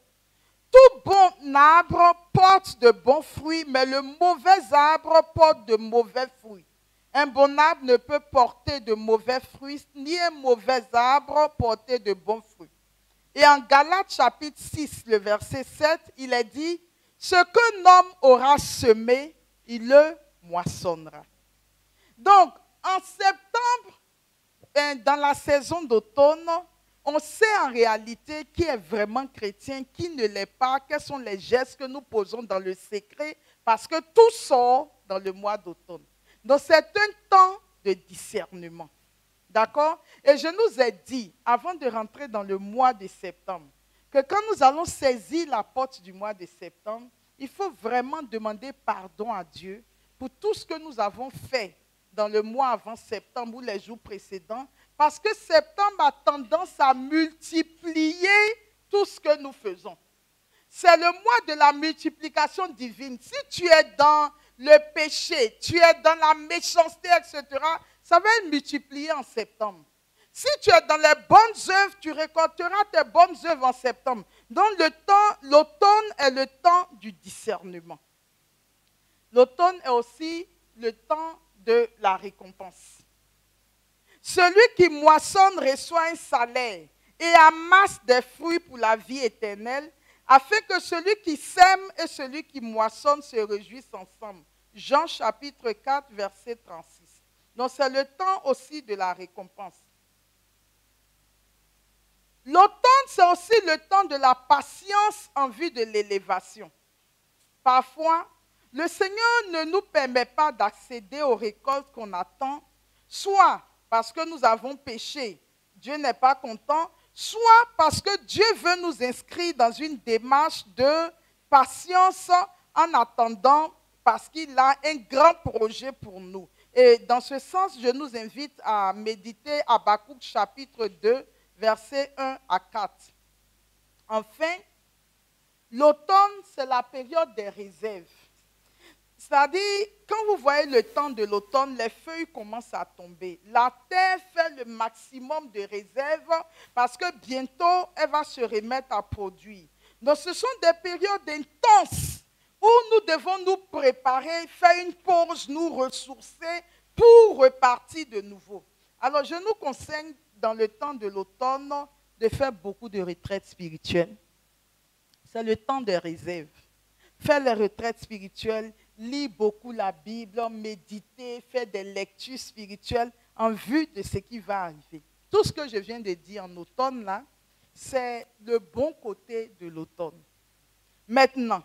Tout bon arbre porte de bons fruits, mais le mauvais arbre porte de mauvais fruits. Un bon arbre ne peut porter de mauvais fruits, ni un mauvais arbre porter de bons fruits. Et en Galates chapitre 6, le verset 7, il est dit, « Ce qu'un homme aura semé, il le moissonnera. » Donc, en septembre, dans la saison d'automne, on sait en réalité qui est vraiment chrétien, qui ne l'est pas, quels sont les gestes que nous posons dans le secret, parce que tout sort dans le mois d'automne. Donc, c'est un temps de discernement. D'accord? Et je nous ai dit, avant de rentrer dans le mois de septembre, que quand nous allons saisir la porte du mois de septembre, il faut vraiment demander pardon à Dieu pour tout ce que nous avons fait dans le mois avant septembre ou les jours précédents, parce que septembre a tendance à multiplier tout ce que nous faisons. C'est le mois de la multiplication divine. Si tu es dans le péché, tu es dans la méchanceté, etc., ça va être multiplié en septembre. Si tu es dans les bonnes œuvres, tu récolteras tes bonnes œuvres en septembre. Donc l'automne est le temps du discernement. L'automne est aussi le temps de la récompense. Celui qui moissonne reçoit un salaire et amasse des fruits pour la vie éternelle, afin que celui qui sème et celui qui moissonne se réjouissent ensemble. Jean chapitre 4, verset 36. Donc c'est le temps aussi de la récompense. L'automne, c'est aussi le temps de la patience en vue de l'élévation. Parfois, le Seigneur ne nous permet pas d'accéder aux récoltes qu'on attend, soit parce que nous avons péché, Dieu n'est pas content, soit parce que Dieu veut nous inscrire dans une démarche de patience en attendant, parce qu'il a un grand projet pour nous. Et dans ce sens, je nous invite à méditer Habakkuk chapitre 2, versets 1 à 4. Enfin, l'automne, c'est la période des réserves. C'est-à-dire, quand vous voyez le temps de l'automne, les feuilles commencent à tomber. La terre fait le maximum de réserves parce que bientôt, elle va se remettre à produire. Donc, ce sont des périodes intenses où nous devons nous préparer, faire une pause, nous ressourcer pour repartir de nouveau. Alors, je nous conseille, dans le temps de l'automne, de faire beaucoup de retraites spirituelles. C'est le temps des réserves. Faire les retraites spirituelles, lire beaucoup la Bible, méditer, faire des lectures spirituelles en vue de ce qui va arriver. Tout ce que je viens de dire en automne, là, c'est le bon côté de l'automne. Maintenant,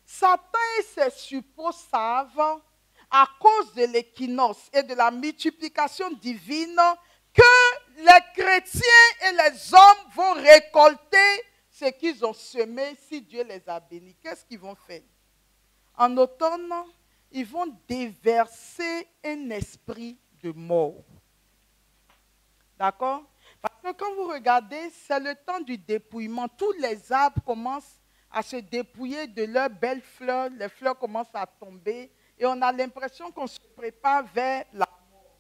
Satan et ses suppôts savent, à cause de l'équinoxe et de la multiplication divine, que les chrétiens et les hommes vont récolter ce qu'ils ont semé si Dieu les a bénis. Qu'est-ce qu'ils vont faire? En automne, ils vont déverser un esprit de mort. D'accord? Parce que quand vous regardez, c'est le temps du dépouillement. Tous les arbres commencent à se dépouiller de leurs belles fleurs. Les fleurs commencent à tomber. Et on a l'impression qu'on se prépare vers la mort.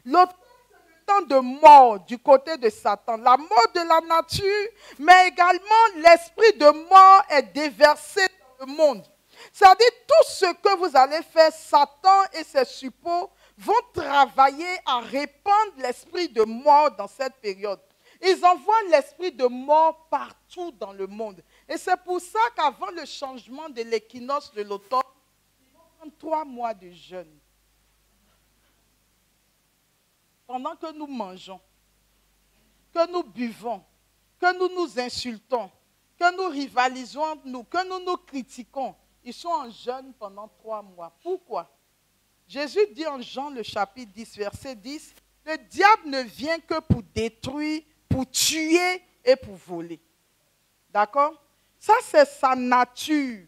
L'automne, c'est le temps de mort du côté de Satan. La mort de la nature, mais également l'esprit de mort est déversé dans le monde. C'est-à-dire tout ce que vous allez faire, Satan et ses suppôts vont travailler à répandre l'esprit de mort dans cette période. Ils envoient l'esprit de mort partout dans le monde. Et c'est pour ça qu'avant le changement de l'équinoxe de l'automne, ils vont prendre 3 mois de jeûne. Pendant que nous mangeons, que nous buvons, que nous nous insultons, que nous rivalisons entre nous, que nous nous critiquons, ils sont en jeûne pendant 3 mois. Pourquoi? Jésus dit en Jean le chapitre 10, verset 10, le diable ne vient que pour détruire, pour tuer et pour voler. D'accord? Ça, c'est sa nature.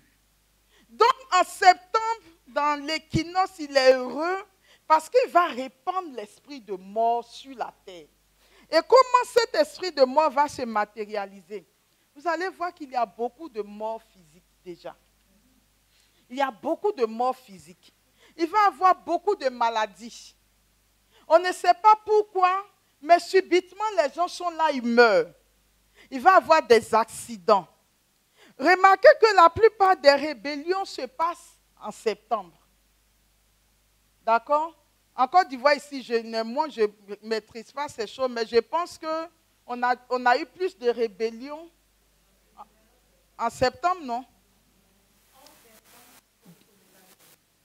Donc, en septembre, dans l'équinoxe, il est heureux parce qu'il va répandre l'esprit de mort sur la terre. Et comment cet esprit de mort va se matérialiser? Vous allez voir qu'il y a beaucoup de morts physiques déjà. Il y a beaucoup de morts physiques. Il va y avoir beaucoup de maladies. On ne sait pas pourquoi, mais subitement, les gens sont là, ils meurent. Il va y avoir des accidents. Remarquez que la plupart des rébellions se passent en septembre. D'accord? En Côte d'Ivoire, ici, je ne maîtrise pas ces choses, mais je pense qu'on a eu plus de rébellions en septembre, non?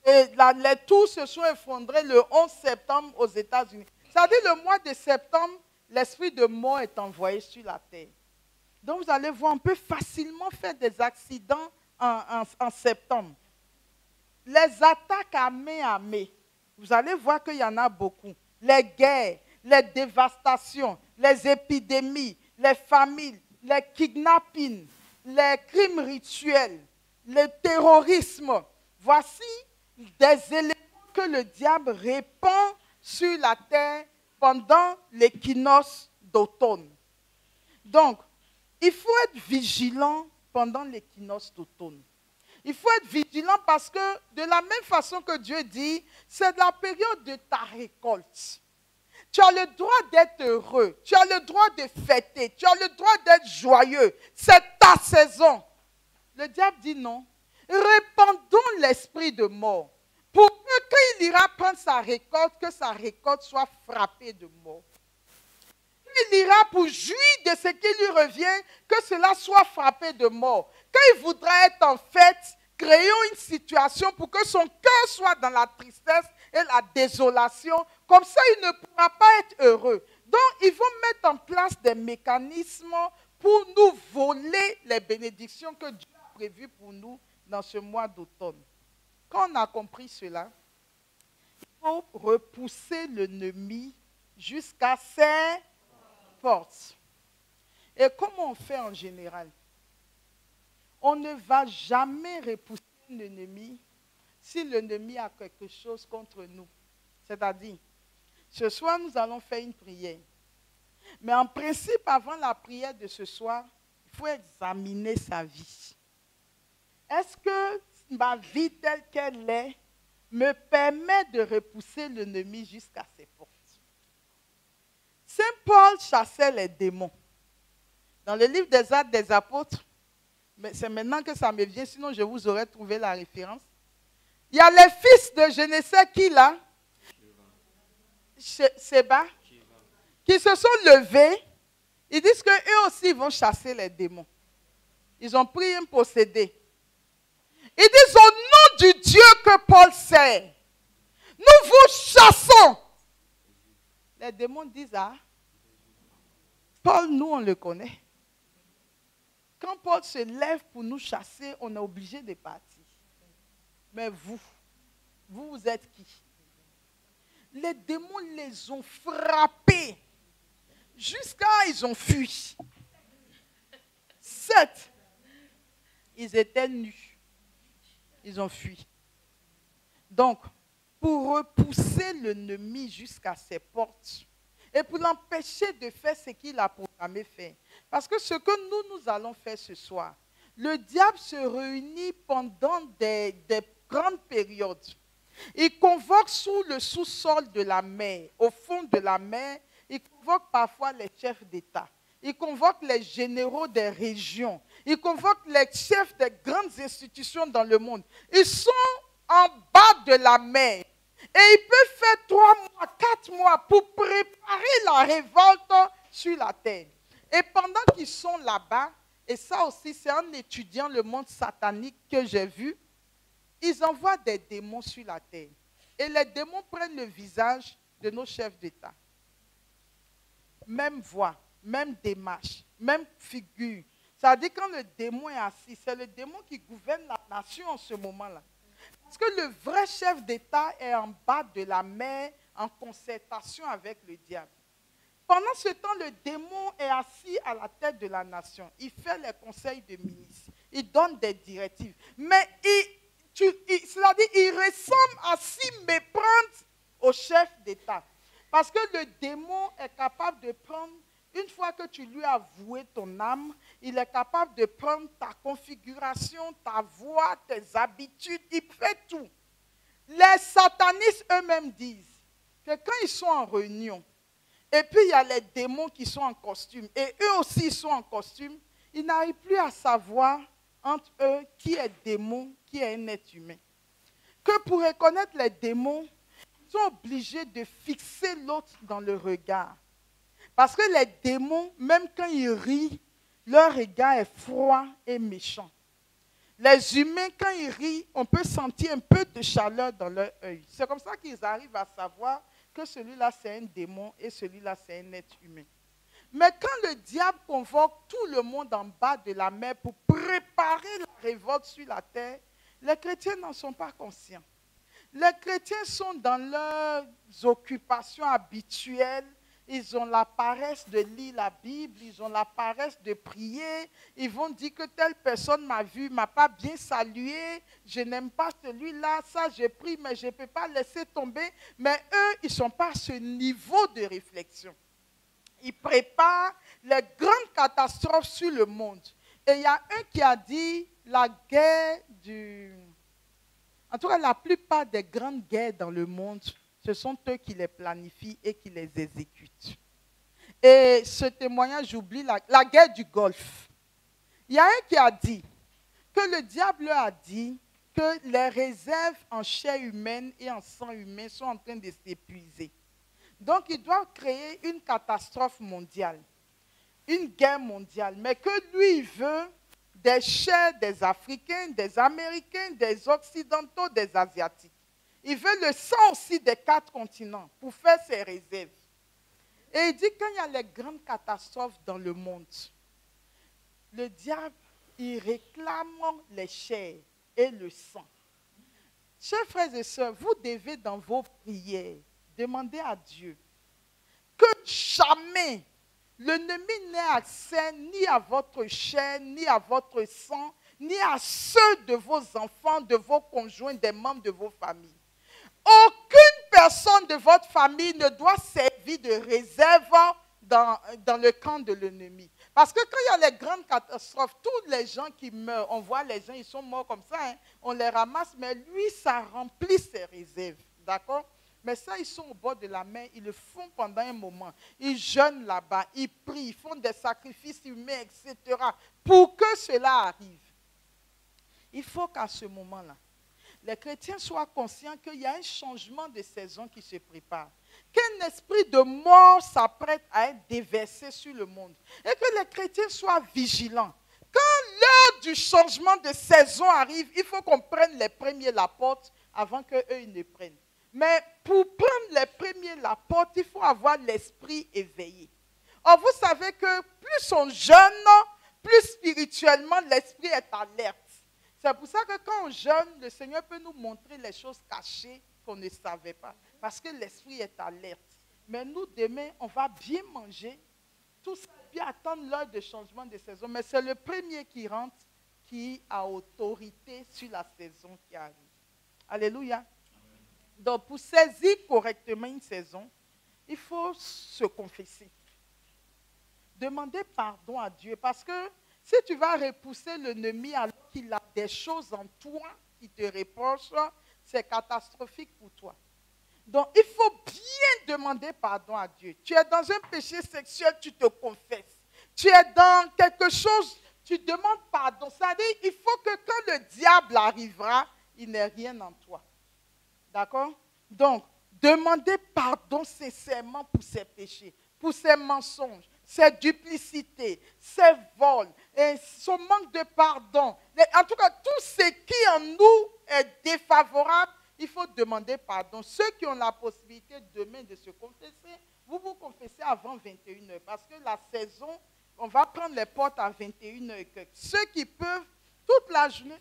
Et les tours se sont effondrés le 11 septembre aux États-Unis. C'est-à-dire le mois de septembre, l'esprit de mort est envoyé sur la terre. Donc vous allez voir, on peut facilement faire des accidents en septembre. Les attaques à main, vous allez voir qu'il y en a beaucoup. Les guerres, les dévastations, les épidémies, les famines, les kidnappings, les crimes rituels, le terrorisme. Voici des éléments que le diable répand sur la terre pendant l'équinoxe d'automne. Donc, il faut être vigilant pendant l'équinoxe d'automne. Il faut être vigilant parce que de la même façon que Dieu dit, c'est la période de ta récolte. Tu as le droit d'être heureux, tu as le droit de fêter, tu as le droit d'être joyeux. C'est ta saison. Le diable dit non. Répandons l'esprit de mort pour que quand il ira prendre sa récolte soit frappée de mort. Il ira pour jouir de ce qui lui revient, que cela soit frappé de mort. Quand il voudra être en fête, créons une situation pour que son cœur soit dans la tristesse et la désolation. Comme ça, il ne pourra pas être heureux. Donc, ils vont mettre en place des mécanismes pour nous voler les bénédictions que Dieu a prévues pour nous dans ce mois d'automne. Quand on a compris cela, il faut repousser l'ennemi jusqu'à ses portes. Et comment on fait en général? On ne va jamais repousser l'ennemi si l'ennemi a quelque chose contre nous. C'est-à-dire, ce soir, nous allons faire une prière. Mais en principe, avant la prière de ce soir, il faut examiner sa vie. Est-ce que ma vie telle qu'elle est me permet de repousser l'ennemi jusqu'à ses portes? Saint Paul chassait les démons. Dans le livre des Actes des Apôtres, mais c'est maintenant que ça me vient, sinon je vous aurais trouvé la référence. Il y a les fils de je ne sais qui là, Séba, qui se sont levés. Ils disent qu'eux aussi vont chasser les démons. Ils ont pris un possédé. Ils disent au nom du Dieu que Paul sert, nous vous chassons. Les démons disent, ah, Paul, nous, on le connaît. Quand Paul se lève pour nous chasser, on est obligé de partir. Mais vous êtes qui? Les démons les ont frappés jusqu'à ils ont fui. 7, ils étaient nus. Ils ont fui. Donc, pour repousser l'ennemi jusqu'à ses portes et pour l'empêcher de faire ce qu'il a programmé faire. Parce que ce que nous allons faire ce soir, le diable se réunit pendant des grandes périodes. Il convoque sous le sous-sol de la mer, au fond de la mer, il convoque parfois les chefs d'État. Il convoque les généraux des régions. Il convoque les chefs des grandes institutions dans le monde. Ils sont en bas de la mer. Et ils peuvent faire 3 mois, 4 mois pour préparer la révolte sur la terre. Et pendant qu'ils sont là-bas, et ça aussi c'est en étudiant le monde satanique que j'ai vu, ils envoient des démons sur la terre. Et les démons prennent le visage de nos chefs d'État. Même voix, même démarche, même figure. Ça veut dire quand le démon est assis, c'est le démon qui gouverne la nation en ce moment-là. Parce que le vrai chef d'État est en bas de la mer en concertation avec le diable. Pendant ce temps, le démon est assis à la tête de la nation. Il fait les conseils de ministres. Il donne des directives. Mais cela dit, il ressemble à s'y méprendre au chef d'État. Parce que le démon est capable de prendre, une fois que tu lui as voué ton âme, il est capable de prendre ta configuration, ta voix, tes habitudes. Il fait tout. Les satanistes eux-mêmes disent que quand ils sont en réunion, et puis il y a les démons qui sont en costume, et eux aussi sont en costume, ils n'arrivent plus à savoir entre eux qui est démon, qui est un être humain. Que pour reconnaître les démons, ils sont obligés de fixer l'autre dans le regard. Parce que les démons, même quand ils rient, leur regard est froid et méchant. Les humains, quand ils rient, on peut sentir un peu de chaleur dans leur œil. C'est comme ça qu'ils arrivent à savoir que celui-là, c'est un démon et celui-là, c'est un être humain. Mais quand le diable convoque tout le monde en bas de la mer pour préparer la révolte sur la terre, les chrétiens n'en sont pas conscients. Les chrétiens sont dans leurs occupations habituelles. Ils ont la paresse de lire la Bible, ils ont la paresse de prier. Ils vont dire que telle personne m'a vu, m'a pas bien salué. Je n'aime pas celui-là, ça je prie, mais je ne peux pas laisser tomber. Mais eux, ils ne sont pas à ce niveau de réflexion. Ils préparent les grandes catastrophes sur le monde. Et il y a un qui a dit la guerre du... En tout cas, la plupart des grandes guerres dans le monde, ce sont eux qui les planifient et qui les exécutent. Et ce témoignage, j'oublie la guerre du Golfe. Il y a un qui a dit que le diable leur a dit que les réserves en chair humaine et en sang humain sont en train de s'épuiser. Donc, ils doivent créer une catastrophe mondiale, une guerre mondiale, mais que lui, il veut des chairs des Africains, des Américains, des Occidentaux, des Asiatiques. Il veut le sang aussi des 4 continents pour faire ses réserves. Et il dit quand il y a les grandes catastrophes dans le monde, le diable, il réclame les chairs et le sang. Chers frères et sœurs, vous devez dans vos prières demander à Dieu que jamais l'ennemi n'ait accès ni à votre chair, ni à votre sang, ni à ceux de vos enfants, de vos conjoints, des membres de vos familles. Aucune personne de votre famille ne doit servir de réserve dans le camp de l'ennemi. Parce que quand il y a les grandes catastrophes, tous les gens qui meurent, on voit les gens, ils sont morts comme ça, hein, on les ramasse, mais lui, ça remplit ses réserves. D'accord? Mais ça, ils sont au bord de la mer, ils le font pendant un moment. Ils jeûnent là-bas, ils prient, ils font des sacrifices humains, etc. Pour que cela arrive. Il faut qu'à ce moment-là, les chrétiens soient conscients qu'il y a un changement de saison qui se prépare. Qu'un esprit de mort s'apprête à être déversé sur le monde. Et que les chrétiens soient vigilants. Quand l'heure du changement de saison arrive, il faut qu'on prenne les premiers la porte avant qu'eux, ils ne prennent. Mais pour prendre les premiers la porte, il faut avoir l'esprit éveillé. Or, vous savez que plus on jeûne, plus spirituellement, l'esprit est alerte. C'est pour ça que quand on jeûne, le Seigneur peut nous montrer les choses cachées qu'on ne savait pas. Parce que l'esprit est alerte. Mais nous, demain, on va bien manger, tout ça, bien attendre l'heure de changement de saison. Mais c'est le premier qui rentre qui a autorité sur la saison qui arrive. Alléluia. Donc, pour saisir correctement une saison, il faut se confesser. Demander pardon à Dieu. Parce que si tu vas repousser l'ennemi alors qu'il a des choses en toi qui te reprochent, c'est catastrophique pour toi. Donc, il faut bien demander pardon à Dieu. Tu es dans un péché sexuel, tu te confesses. Tu es dans quelque chose, tu demandes pardon. C'est-à-dire, il faut que quand le diable arrivera, il n'ait rien en toi. D'accord? Donc, demandez pardon sincèrement pour ses péchés, pour ses mensonges, ses duplicités, ses vols, et son manque de pardon. En tout cas, tout ce qui en nous est défavorable, il faut demander pardon. Ceux qui ont la possibilité demain de se confesser, vous vous confessez avant 21h. Parce que la saison, on va prendre les portes à 21h. Ceux qui peuvent, toute la journée...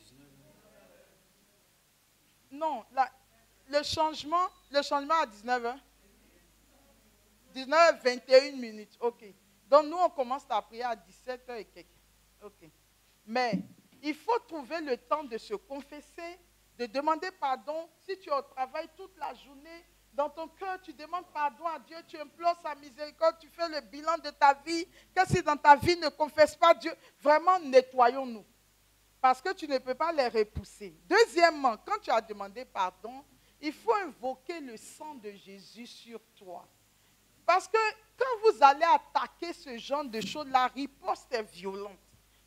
Non, le changement à 19h. 19h, 21 minutes. OK. Donc, nous, on commence la prière à 17h et quelques. OK. Mais il faut trouver le temps de se confesser, de demander pardon. Si tu es au travail toute la journée, dans ton cœur, tu demandes pardon à Dieu, tu implores sa miséricorde, tu fais le bilan de ta vie. Que si dans ta vie ne confesse pas Dieu, vraiment nettoyons-nous. Parce que tu ne peux pas les repousser. Deuxièmement, quand tu as demandé pardon, il faut invoquer le sang de Jésus sur toi. Parce que quand vous allez attaquer ce genre de choses, la riposte est violente.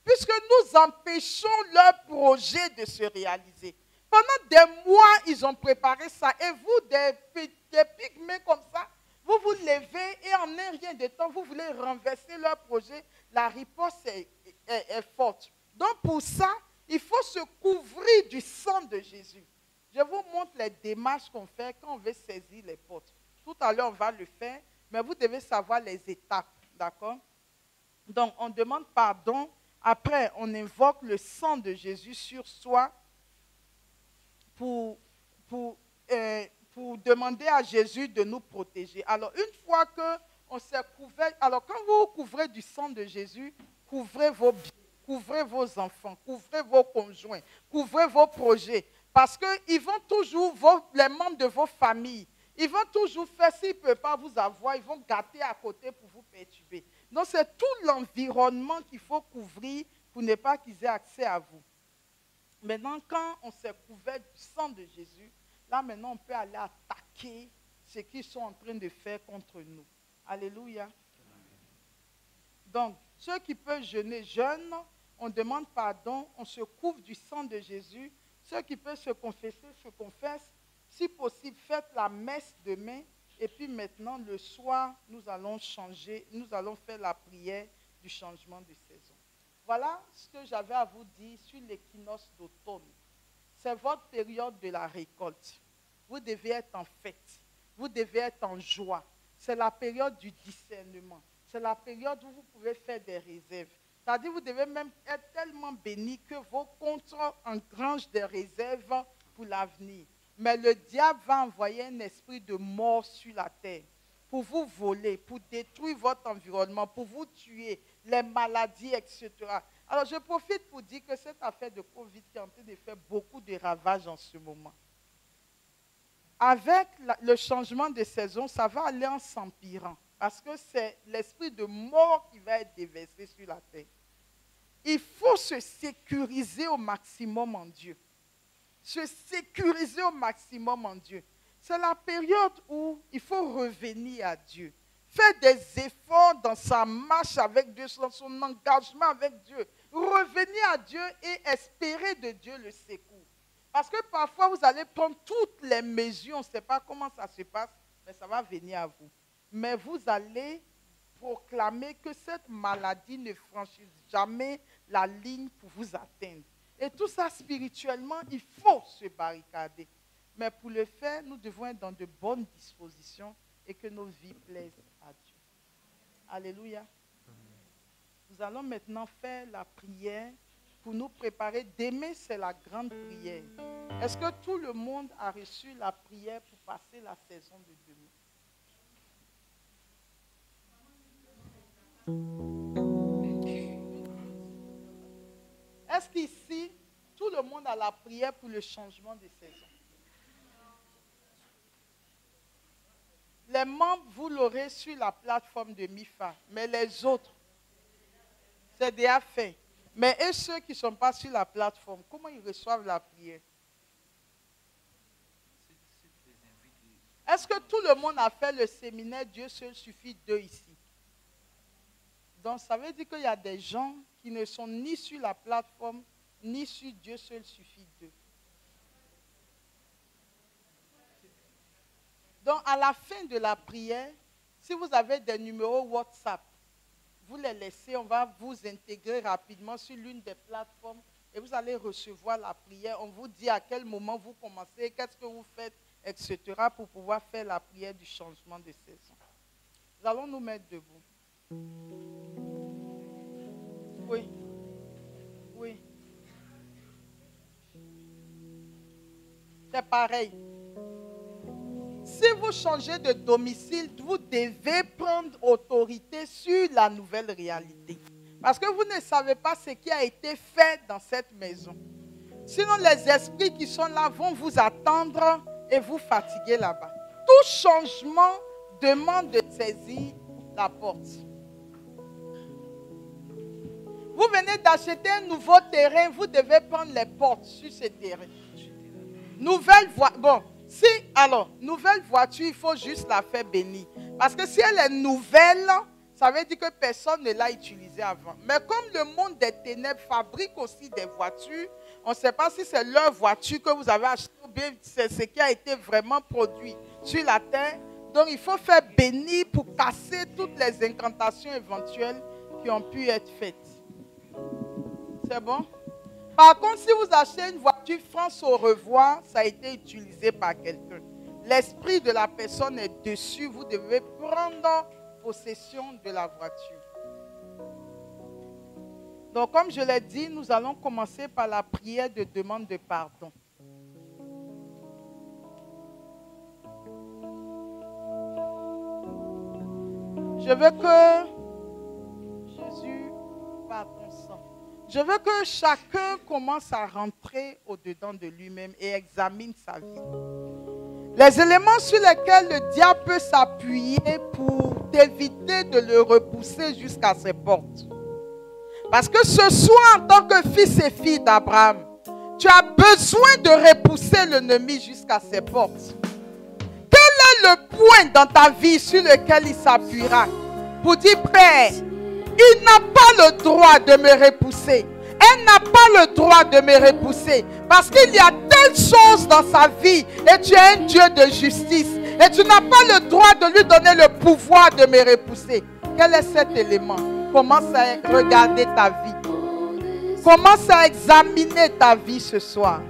Puisque nous empêchons leur projet de se réaliser. Pendant des mois, ils ont préparé ça. Et vous, des pygmées comme ça, vous vous levez et en un rien de temps, vous voulez renverser leur projet. La riposte est forte. Donc pour ça, il faut se couvrir du sang de Jésus. Je vous montre les démarches qu'on fait quand on veut saisir les portes. Tout à l'heure, on va le faire, mais vous devez savoir les étapes. D'accord? Donc, on demande pardon. Après, on invoque le sang de Jésus sur soi pour demander à Jésus de nous protéger. Alors, une fois qu'on s'est couvert, alors quand vous couvrez du sang de Jésus, couvrez vos biens, couvrez vos enfants, couvrez vos conjoints, couvrez vos projets. Parce qu'ils vont toujours, les membres de vos familles, ils vont toujours faire, s'ils ne peuvent pas vous avoir, ils vont gâter à côté pour vous perturber. Donc, c'est tout l'environnement qu'il faut couvrir pour ne pas qu'ils aient accès à vous. Maintenant, quand on s'est couvert du sang de Jésus, là, maintenant, on peut aller attaquer ce qu'ils sont en train de faire contre nous. Alléluia. Donc, ceux qui peuvent jeûner, jeûnent. On demande pardon, on se couvre du sang de Jésus. Ceux qui peuvent se confesser, se confessent. Si possible, faites la messe demain. Et puis maintenant, le soir, nous allons changer, nous allons faire la prière du changement de saison. Voilà ce que j'avais à vous dire sur l'équinoxe d'automne. C'est votre période de la récolte. Vous devez être en fête. Vous devez être en joie. C'est la période du discernement. C'est la période où vous pouvez faire des réserves. C'est-à-dire que vous devez même être tellement béni que vos comptes engrangent des réserves pour l'avenir. Mais le diable va envoyer un esprit de mort sur la terre pour vous voler, pour détruire votre environnement, pour vous tuer, les maladies, etc. Alors, je profite pour dire que cette affaire de Covid qui est en train de faire beaucoup de ravages en ce moment. Avec le changement de saison, ça va aller en s'empirant. Parce que c'est l'esprit de mort qui va être déversé sur la terre. Il faut se sécuriser au maximum en Dieu. Se sécuriser au maximum en Dieu. C'est la période où il faut revenir à Dieu. Faire des efforts dans sa marche avec Dieu, dans son engagement avec Dieu. Revenir à Dieu et espérer de Dieu le secours. Parce que parfois, vous allez prendre toutes les mesures, on ne sait pas comment ça se passe, mais ça va venir à vous. Mais vous allez proclamer que cette maladie ne franchisse jamais la ligne pour vous atteindre. Et tout ça, spirituellement, il faut se barricader. Mais pour le faire, nous devons être dans de bonnes dispositions et que nos vies plaisent à Dieu. Alléluia. Nous allons maintenant faire la prière pour nous préparer. Demain, c'est la grande prière. Est-ce que tout le monde a reçu la prière pour passer la saison de demain? Est-ce qu'ici, tout le monde a la prière pour le changement de saison? Les membres, vous l'aurez sur la plateforme de MIFA, mais les autres, c'est déjà fait. Mais et ceux qui ne sont pas sur la plateforme, comment ils reçoivent la prière? Est-ce que tout le monde a fait le séminaire Dieu seul suffit d'eux ici? Donc ça veut dire qu'il y a des gens qui ne sont ni sur la plateforme, ni sur Dieu seul suffit d'eux. Donc à la fin de la prière, si vous avez des numéros WhatsApp, vous les laissez, on va vous intégrer rapidement sur l'une des plateformes et vous allez recevoir la prière. On vous dit à quel moment vous commencez, qu'est-ce que vous faites, etc. pour pouvoir faire la prière du changement de saison. Nous allons nous mettre debout. Oui. Oui. C'est pareil. Si vous changez de domicile, vous devez prendre autorité sur la nouvelle réalité. Parce que vous ne savez pas ce qui a été fait dans cette maison. Sinon, les esprits qui sont là vont vous attendre et vous fatiguer là-bas. Tout changement demande de saisir la porte. Vous venez d'acheter un nouveau terrain, vous devez prendre les portes sur ce terrain. Nouvelle voiture. Bon, nouvelle voiture, il faut juste la faire bénir. Parce que si elle est nouvelle, ça veut dire que personne ne l'a utilisée avant. Mais comme le monde des ténèbres fabrique aussi des voitures, on ne sait pas si c'est leur voiture que vous avez achetée ou bien c'est ce qui a été vraiment produit sur la terre. Donc il faut faire bénir pour casser toutes les incantations éventuelles qui ont pu être faites. C'est bon? Par contre, si vous achetez une voiture France au revoir, ça a été utilisé par quelqu'un. L'esprit de la personne est dessus. Vous devez prendre possession de la voiture. Donc, comme je l'ai dit, nous allons commencer par la prière de demande de pardon. Je veux que Jésus, par ton sang, je veux que chacun commence à rentrer au-dedans de lui-même et examine sa vie. Les éléments sur lesquels le diable peut s'appuyer pour t'éviter de le repousser jusqu'à ses portes. Parce que ce soir, en tant que fils et fille d'Abraham, tu as besoin de repousser l'ennemi jusqu'à ses portes. Quel est le point dans ta vie sur lequel il s'appuiera pour dire, Père, il n'a pas le droit de me repousser. Elle n'a pas le droit de me repousser. Parce qu'il y a telle chose dans sa vie et tu es un Dieu de justice. Et tu n'as pas le droit de lui donner le pouvoir de me repousser. Quel est cet élément? Commence à regarder ta vie. Commence à examiner ta vie ce soir.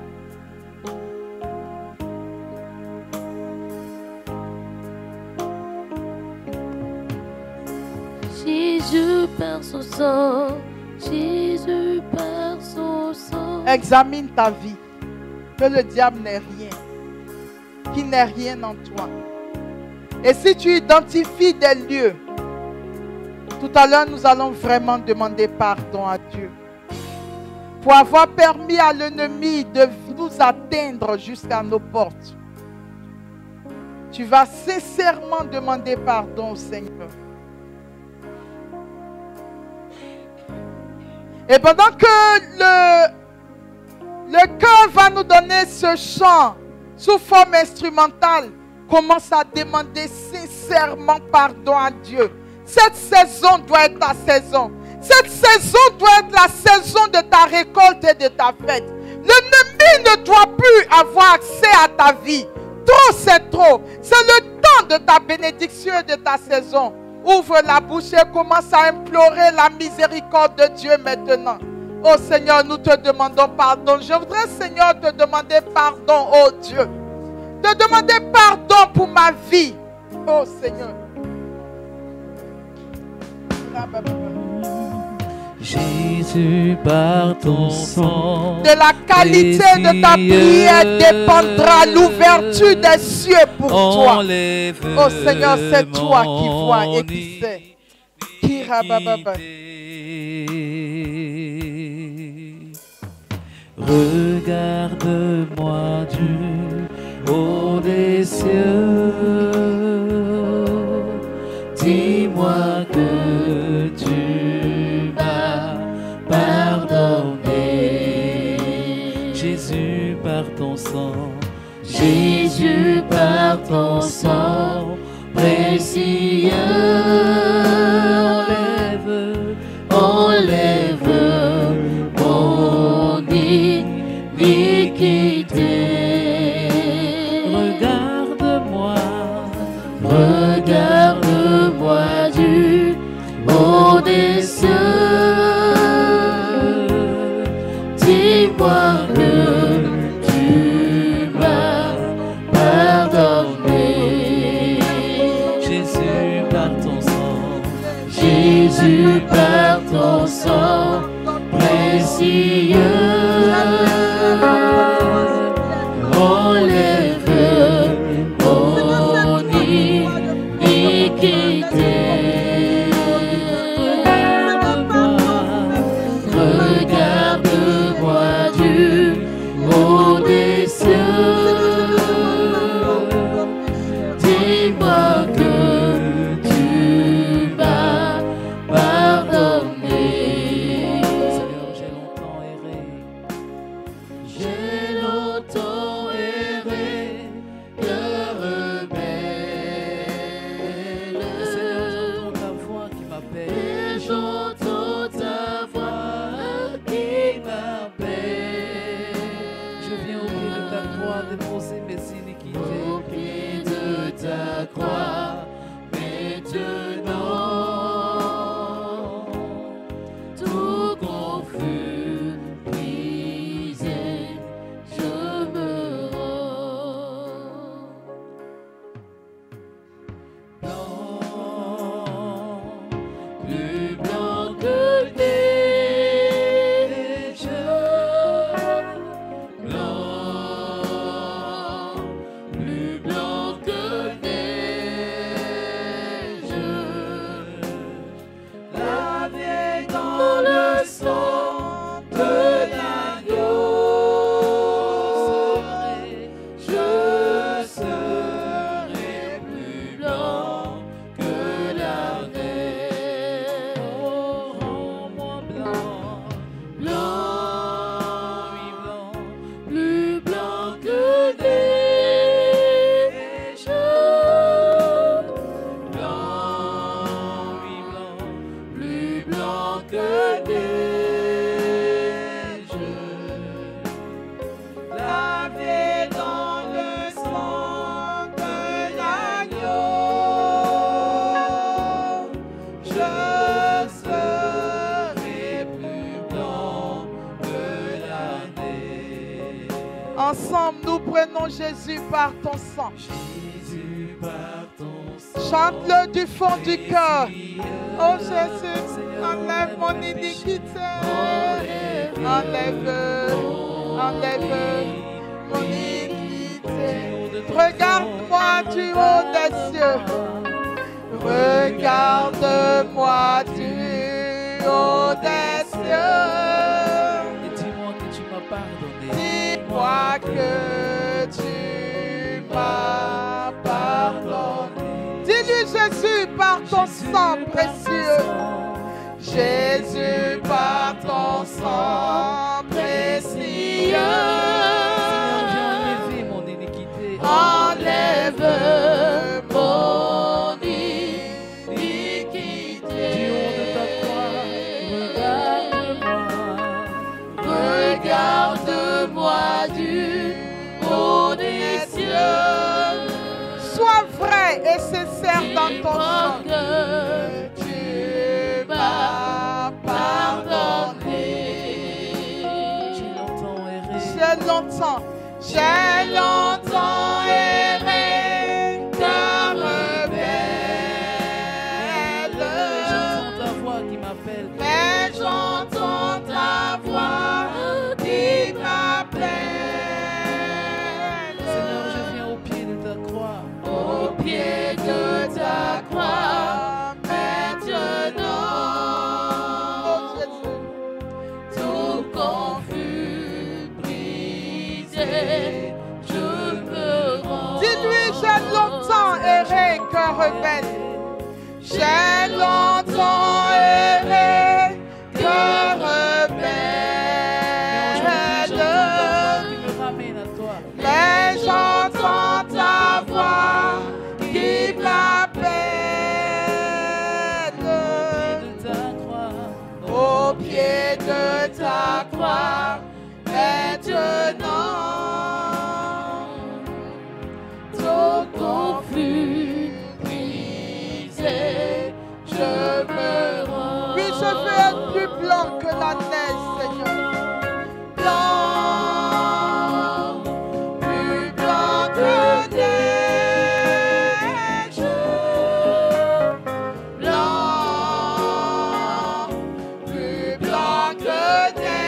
Jésus perd son sang. Jésus perd son sang. Examine ta vie. Que le diable n'est rien. Qu'il n'est rien en toi. Et si tu identifies des lieux, tout à l'heure nous allons vraiment demander pardon à Dieu. Pour avoir permis à l'ennemi de nous atteindre jusqu'à nos portes. Tu vas sincèrement demander pardon au Seigneur. Et pendant que le cœur va nous donner ce chant sous forme instrumentale, commence à demander sincèrement pardon à Dieu. Cette saison doit être ta saison. Cette saison doit être la saison de ta récolte et de ta fête. L'ennemi ne doit plus avoir accès à ta vie. Trop, c'est trop. C'est le temps de ta bénédiction et de ta saison. Ouvre la bouche et commence à implorer la miséricorde de Dieu maintenant. Oh Seigneur, nous te demandons pardon. Je voudrais, Seigneur, te demander pardon, oh Dieu. Te demander pardon pour ma vie. Oh Seigneur. Jésus, par ton sang, de la qualité de ta prière dépendra l'ouverture des cieux pour toi. Oh Seigneur, c'est toi qui vois et qui sais. Regarde-moi du haut des cieux. Dis-moi que tu m'as pardonné. Jésus, par ton sang, Jésus par ton sang précieux. Enlève mon iniquité. Regarde-moi du haut des cieux. Dis-moi que tu m'as pardonné. Jésus, par ton sang, Jésus par ton sang précieux. Enlève ta croix, maintenant, tout confus, brisé, je me rends. Blanc, plus blanc que neige, blanc, plus blanc que neige, lavé dans le sang de l'agneau, je serai plus blanc que la neige. Oh, rends-moi blanc, blanc, oui blanc, plus blanc que neige, blanc, oui blanc, plus blanc que neige, lavé dans le sang de l'agneau, je serai plus blanc que la neige. Ensemble, nous prenons Jésus par ton sang. Jésus par ton sang. Chante-le du fond du cœur. Oh Jésus, enlève mon iniquité. Enlève mon iniquité. Regarde-moi du haut des cieux. Regarde-moi du haut des cieux. Et dis-moi que tu m'as pardonné. Dis-moi que tu m'as pardonné. Dis-lui Jésus par ton sang précieux. Jésus par ton sang précieux. Enlève mon iniquité. Enlève mon iniquité. Du haut de ta croix, Regarde-moi du haut des cieux. Sois vrai et sincère dans ton sang. Tu m'as pardonné. J'ai longtemps erré comme rebelle. J'entends ta voix qui m'appelle. Mais j'entends ta voix qui m'appelle. Seigneur, je viens au pied de ta croix. Au pied de ta croix, maintenant, oh Jésus, tout confus, brisé, je me rends. Dis-lui, j'ai longtemps erré, cœur rebelle. J'ai longtemps erré, cœur rebelle. Tu me ramènes à toi. Mais j'entends ta voix qui m'appelle. De ta croix. Au pied de ta croix, maintenant, tout confus, brisé, je me rends. Oui, je veux être plus blanc que la neige, Seigneur. Blanc, plus blanc que neige. Blanc, plus blanc que neige.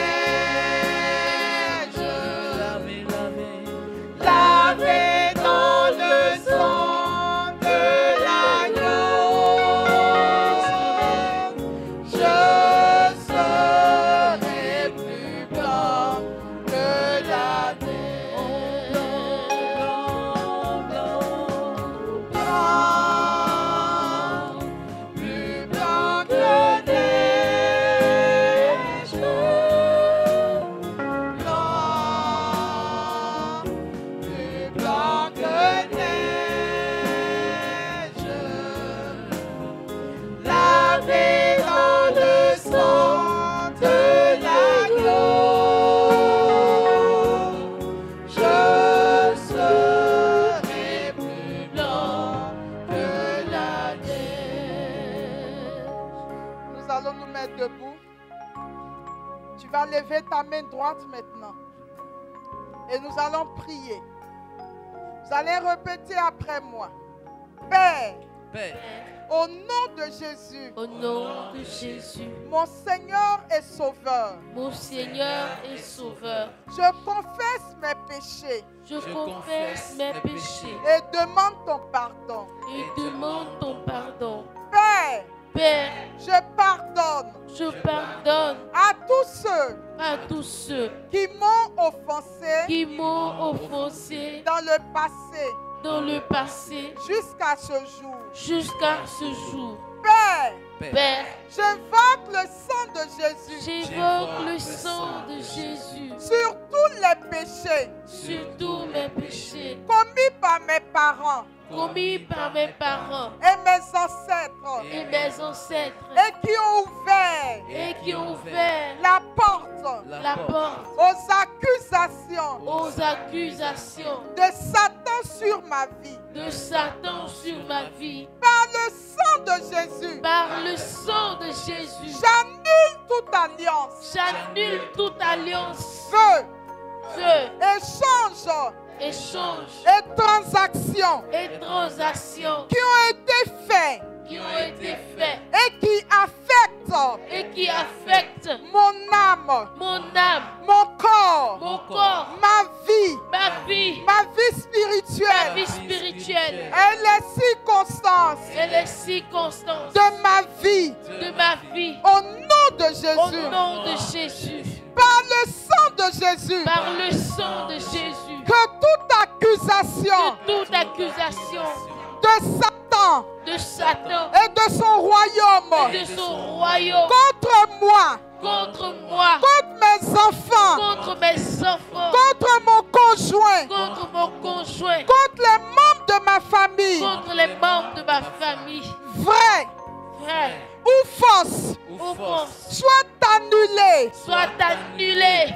Lavé dans le sang de l'agneau, je serai debout. Tu vas lever ta main droite maintenant. Et nous allons prier. Vous allez répéter après moi. Père, Père, au nom de Jésus, Au nom de Jésus, mon Seigneur et Sauveur, mon Seigneur et Sauveur, je confesse mes péchés je confesse mes péchés et demande ton pardon. et demande ton pardon. Père, Père, je pardonne je pardonne à tous ceux à tous ceux qui m'ont offensé qui m'ont offensé dans le passé dans le passé jusqu'à ce jour. jusqu'à ce jour. Père, Père, j'invoque le sang de Jésus j'évoque le sang de Jésus sur tous les péchés sur tous mes péchés commis par mes parents commis par mes parents et mes ancêtres et mes ancêtres et qui ont ouvert et qui ont ouvert la porte la porte aux accusations aux accusations de Satan sur ma vie. de Satan sur ma vie. Par le sang de Jésus, Par le sang de Jésus, j'annule toute alliance, j'annule toute alliance, feu, feu, échange échange et transactions et transactions qui ont été faits qui ont été faits et qui affectent et qui affectent mon âme, mon âme, mon corps, mon corps, ma vie ma vie spirituelle spirituelle et les circonstances et les circonstances de ma vie. de ma vie. Au nom de Au Jésus, nom de Jésus, par le sang de Jésus, par le sang de Jésus, que toute accusation que toute accusation de Satan de Satan et de son royaume et de son royaume contre moi, contre moi, contre mes enfants, contre mes enfants, contre mon conjoint, contre mon conjoint, contre les membres de ma famille, contre les membres de ma famille, vrai frère ou fausse, ou fausse, soit annulé. soit annulé,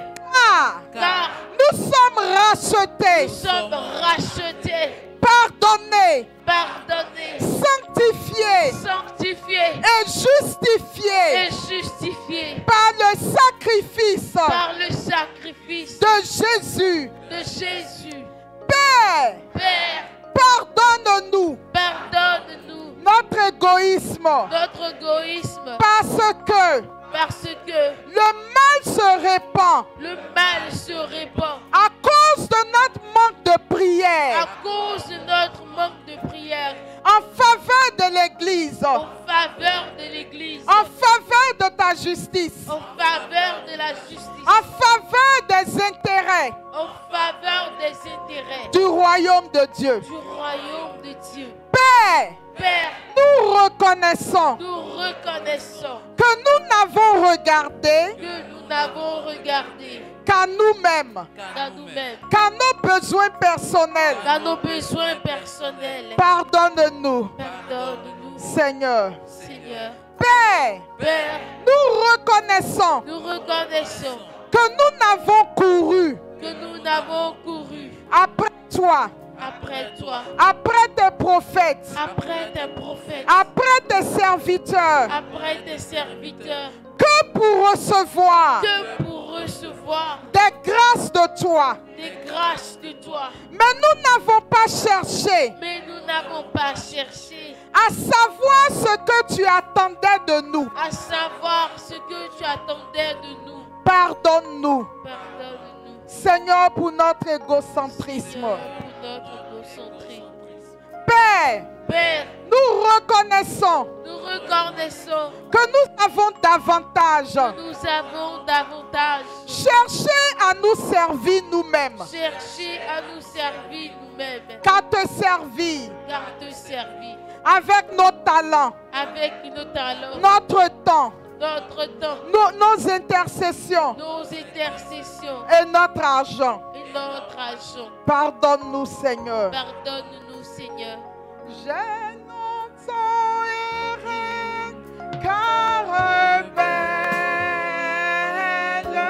car Nous sommes rachetés, nous sommes rachetés, pardonnés, pardonnés, sanctifiés sanctifiés et justifiés et justifiés par le sacrifice par le sacrifice de Jésus. de Jésus. Père, Père, pardonne-nous pardonne-nous notre égoïsme notre égoïsme, parce que parce que le mal se répand le mal se répand à cause de notre manque de prière à cause de notre manque de prière en faveur de l'Église, en faveur de l'Église, en faveur de ta justice, en faveur de la justice, en faveur des intérêts en faveur des intérêts du royaume de Dieu. du royaume de Dieu. Père, Père, nous reconnaissons nous reconnaissons que nous n'avons regardé que nous n'avons regardé qu'à nous-mêmes, qu'à nous-mêmes, qu'à nos besoins personnels. qu'à nos besoins personnels. Pardonne-nous, Pardonne-nous, Seigneur. Seigneur. Père, Père, nous reconnaissons nous reconnaissons que nous n'avons couru que nous n'avons couru après toi, après toi, après tes prophètes, après tes prophètes, après tes serviteurs, après tes serviteurs, que pour recevoir que pour recevoir des grâces de toi. des grâces de toi. Mais nous n'avons pas cherché Mais nous n'avons pas cherché à savoir ce que tu attendais de nous. à savoir ce que tu attendais de nous. Pardonne-nous, Pardonne-nous, Seigneur, pour notre égocentrisme. Seigneur, pour notre égocentrisme. Père, Père, nous reconnaissons nous reconnaissons que nous avons davantage que nous avons davantage cherché à nous servir nous-mêmes cherché à nous servir nous-mêmes qu'à te servir qu'à te servir avec nos talents, avec nos talents, notre temps, notre temps, nos intercessions nos intercessions et notre argent. et notre argent. Pardonne-nous, Seigneur. Pardonne-nous, Seigneur. J'ai longtemps erré, car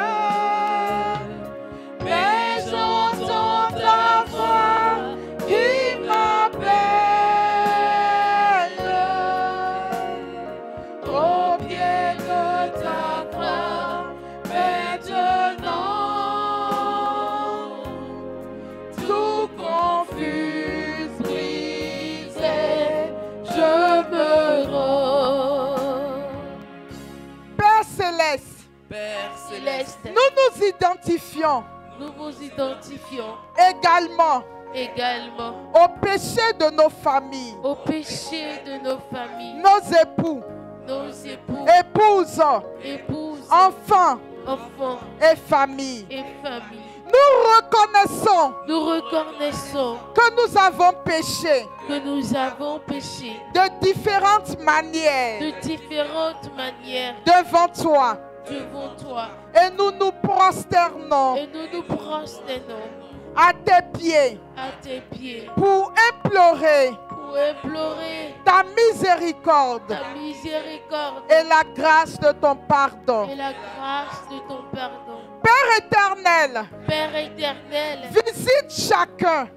rebelle, mais j'entends ta voix qui m'appelle au pied de ta nous vous identifions également au péché de nos familles, au péché de nos familles, nos époux, épouses, enfants et familles. Nous reconnaissons que nous avons péché de différentes manières devant toi. Et nous nous prosternons à tes pieds pour implorer ta miséricorde et la grâce de ton pardon. Père éternel, visite chacun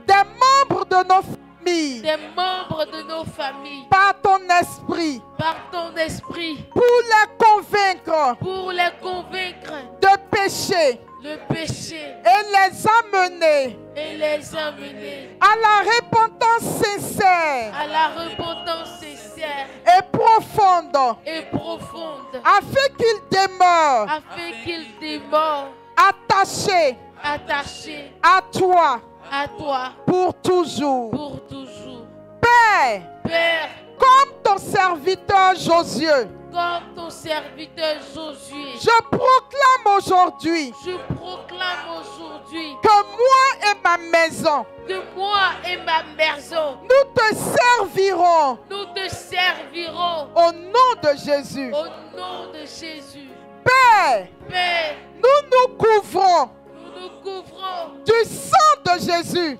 des membres de nos familles, par ton esprit, pour les convaincre de péché et les amener à la repentance sincère et profonde, afin qu'ils demeurent attachés à toi pour toujours. Père, comme ton serviteur Josué, je proclame aujourd'hui que moi et ma maison, nous te servirons au nom de Jésus. Père, nous nous couvrons du sang de Jésus.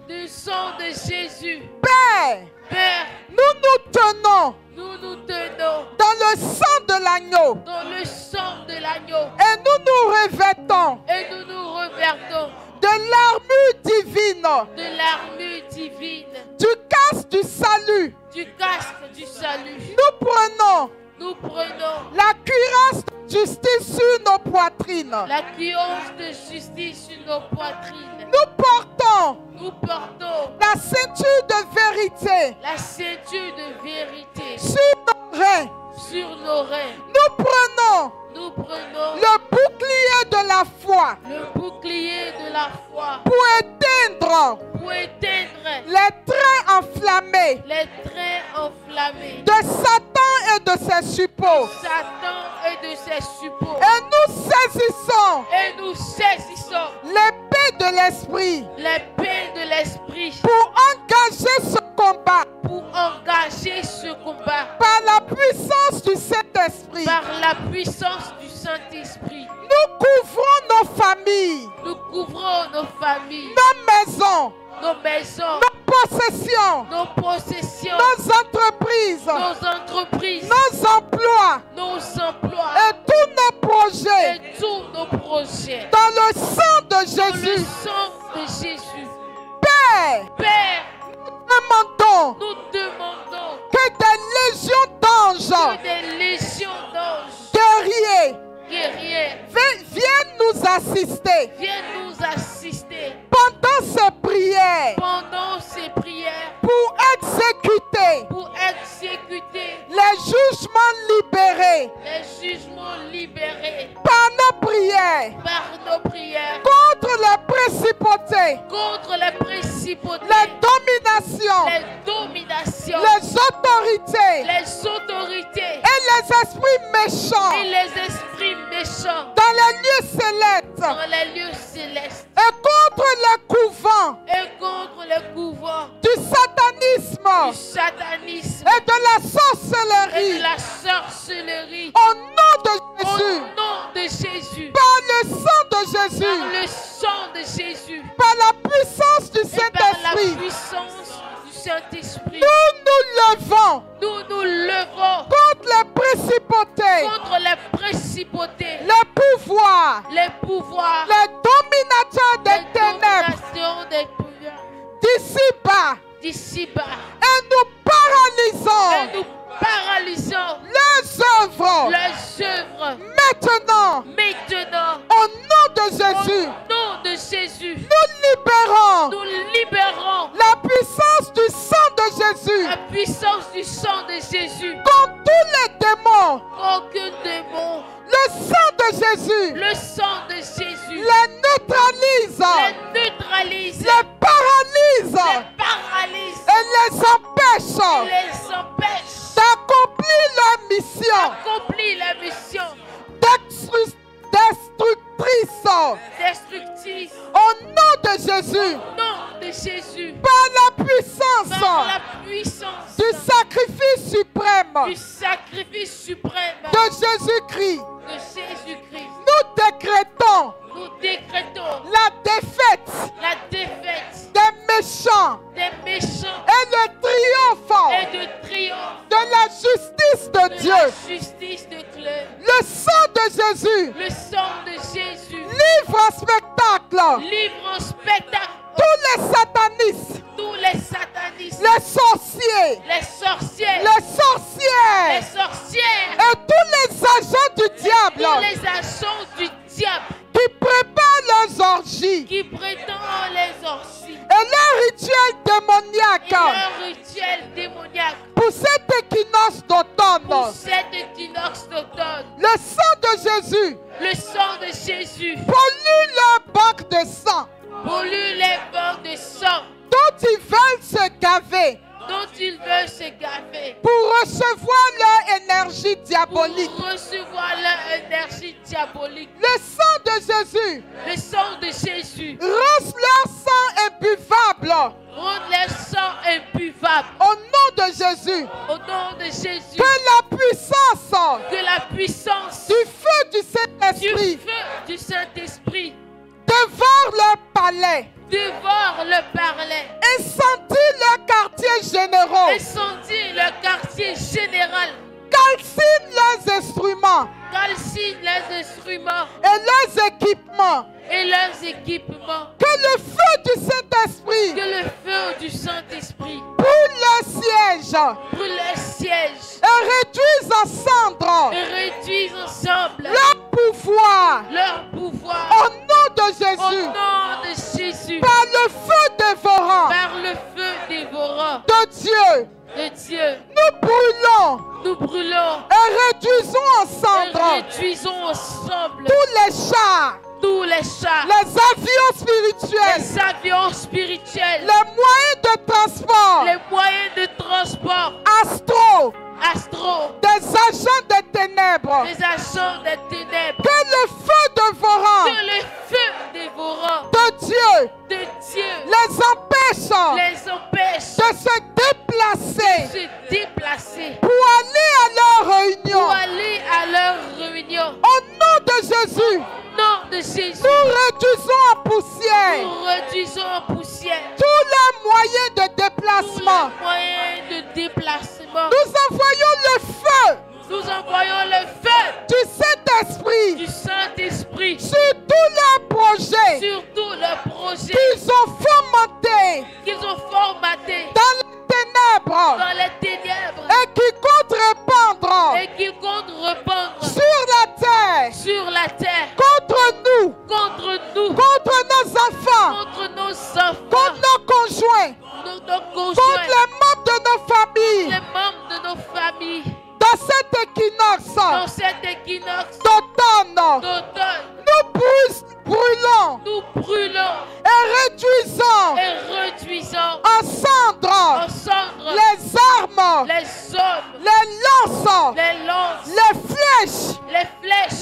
Père, nous nous tenons dans le sang de l'agneau. Et nous nous revêtons de l'armure divine, du casque du salut. Nous prenons la cuirasse de justice sur nos poitrines. Nous portons la ceinture de vérité sur nos reins. Nous prenons le bouclier de la foi pour éteindre les traits enflammés de Satan et de ses suppôts. Et nous saisissons l'épée de l'esprit pour engager ce combat par la puissance du Saint-Esprit. Nous couvrons nos familles, nos maisons, nos possessions, nos entreprises, nos emplois et tous nos projets dans le sang de Jésus. Père, nous demandons que des légions d'anges guerriers viennent nous assister pendant ces prières pour exécuter les jugements libérés par nos prières contre les principautés, les dominations, les autorités et les esprits méchants dans les lieux célestes et contre les couvents du satanisme et de la sorcellerie au nom de Jésus, par le sang de Jésus, par la puissance du Saint-Esprit. Nous nous levons contre les principautés, les pouvoirs, les dominateurs des ténèbres d'ici-bas, et nous paralysons leurs œuvres maintenant au nom de Jésus. Nous libérons la puissance du sang de Jésus contre tous les démons. Le sang de Jésus les les empêche les empêche d'accomplir leur mission d'accomplir la mission destructrice. Au nom de Jésus, au nom de Jésus, par la puissance par la puissance du sacrifice suprême du sacrifice suprême de Jésus-Christ, nous décrétons la défaite des méchants et le triomphe de la justice de Dieu. Le sang de Jésus livre en spectacle tous les satanistes, les sorciers, et tous les agents du diable qui préparent leurs orgies qui prétendent les orgies et leurs rituels et leur rituel démoniaque pour cet équinoxe d'automne. Le sang de Jésus pollue leur banque de sang pollue les bancs de sang dont ils veulent se gaver pour recevoir leur énergie diabolique. Le sang de Jésus rend leur sang imbuvable. Au nom de Jésus, que la puissance du feu du Saint-Esprit dévore leur palais, incendie leurs quartiers généraux, calcine leurs instruments et leurs équipements. Que le feu du Saint-Esprit brûle leur siège et réduise en cendres leur pouvoir. Au nom de Jésus, par le feu dévorant de Dieu, nous brûlons et réduisons en cendres tous les chars, les avions spirituels, les moyens de transport, astro, des agents des ténèbres. Que le feu dévorant de Dieu les empêche de se déplacer pour aller à leur réunion. Au nom de Jésus, nous réduisons en poussière tous les moyens de déplacement. Nous envoyons le feu du Saint-Esprit sur tous leurs projets qu'ils ont formatés dans les ténèbres et qui comptent répandre sur la terre contre nous, contre nos enfants, contre nos conjoints, contre les membres de nos familles. Dans cet équinoxe d'automne, nous brûlons et réduisons en cendres les armes, les lances, les flèches,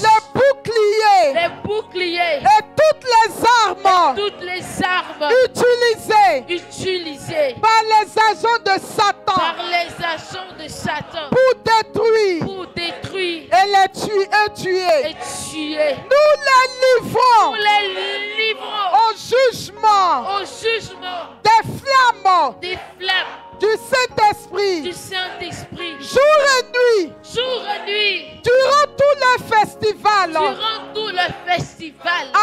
les boucliers et toutes les armes utilisées par les agents de Satan pour détruire et les tuer. Nous les livrons au jugement des flammes du Saint-Esprit jour et nuit durant tout le festival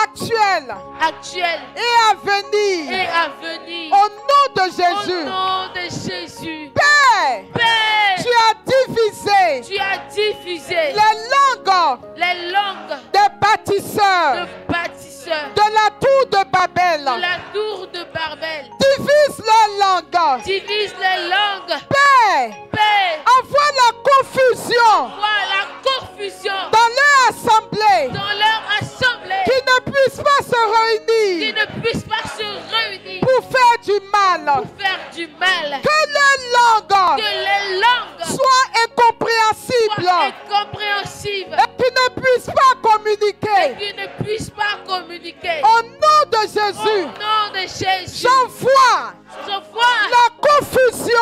actuel et à venir. Au nom de Jésus, Père, tu as divisé les langues des bâtisseurs de la tour de Babel. Divise les langues. Père, envoie la confusion dans leur assemblée, qui ne puissent pas se réunir pour faire du mal. du mal. Que les langues Que les langues soient incompréhensibles soient incompréhensibles et qui ne puissent pas communiquer. et qui ne puissent pas communiquer. Au nom de Au Jésus, nom de Jésus, j'envoie je vois la confusion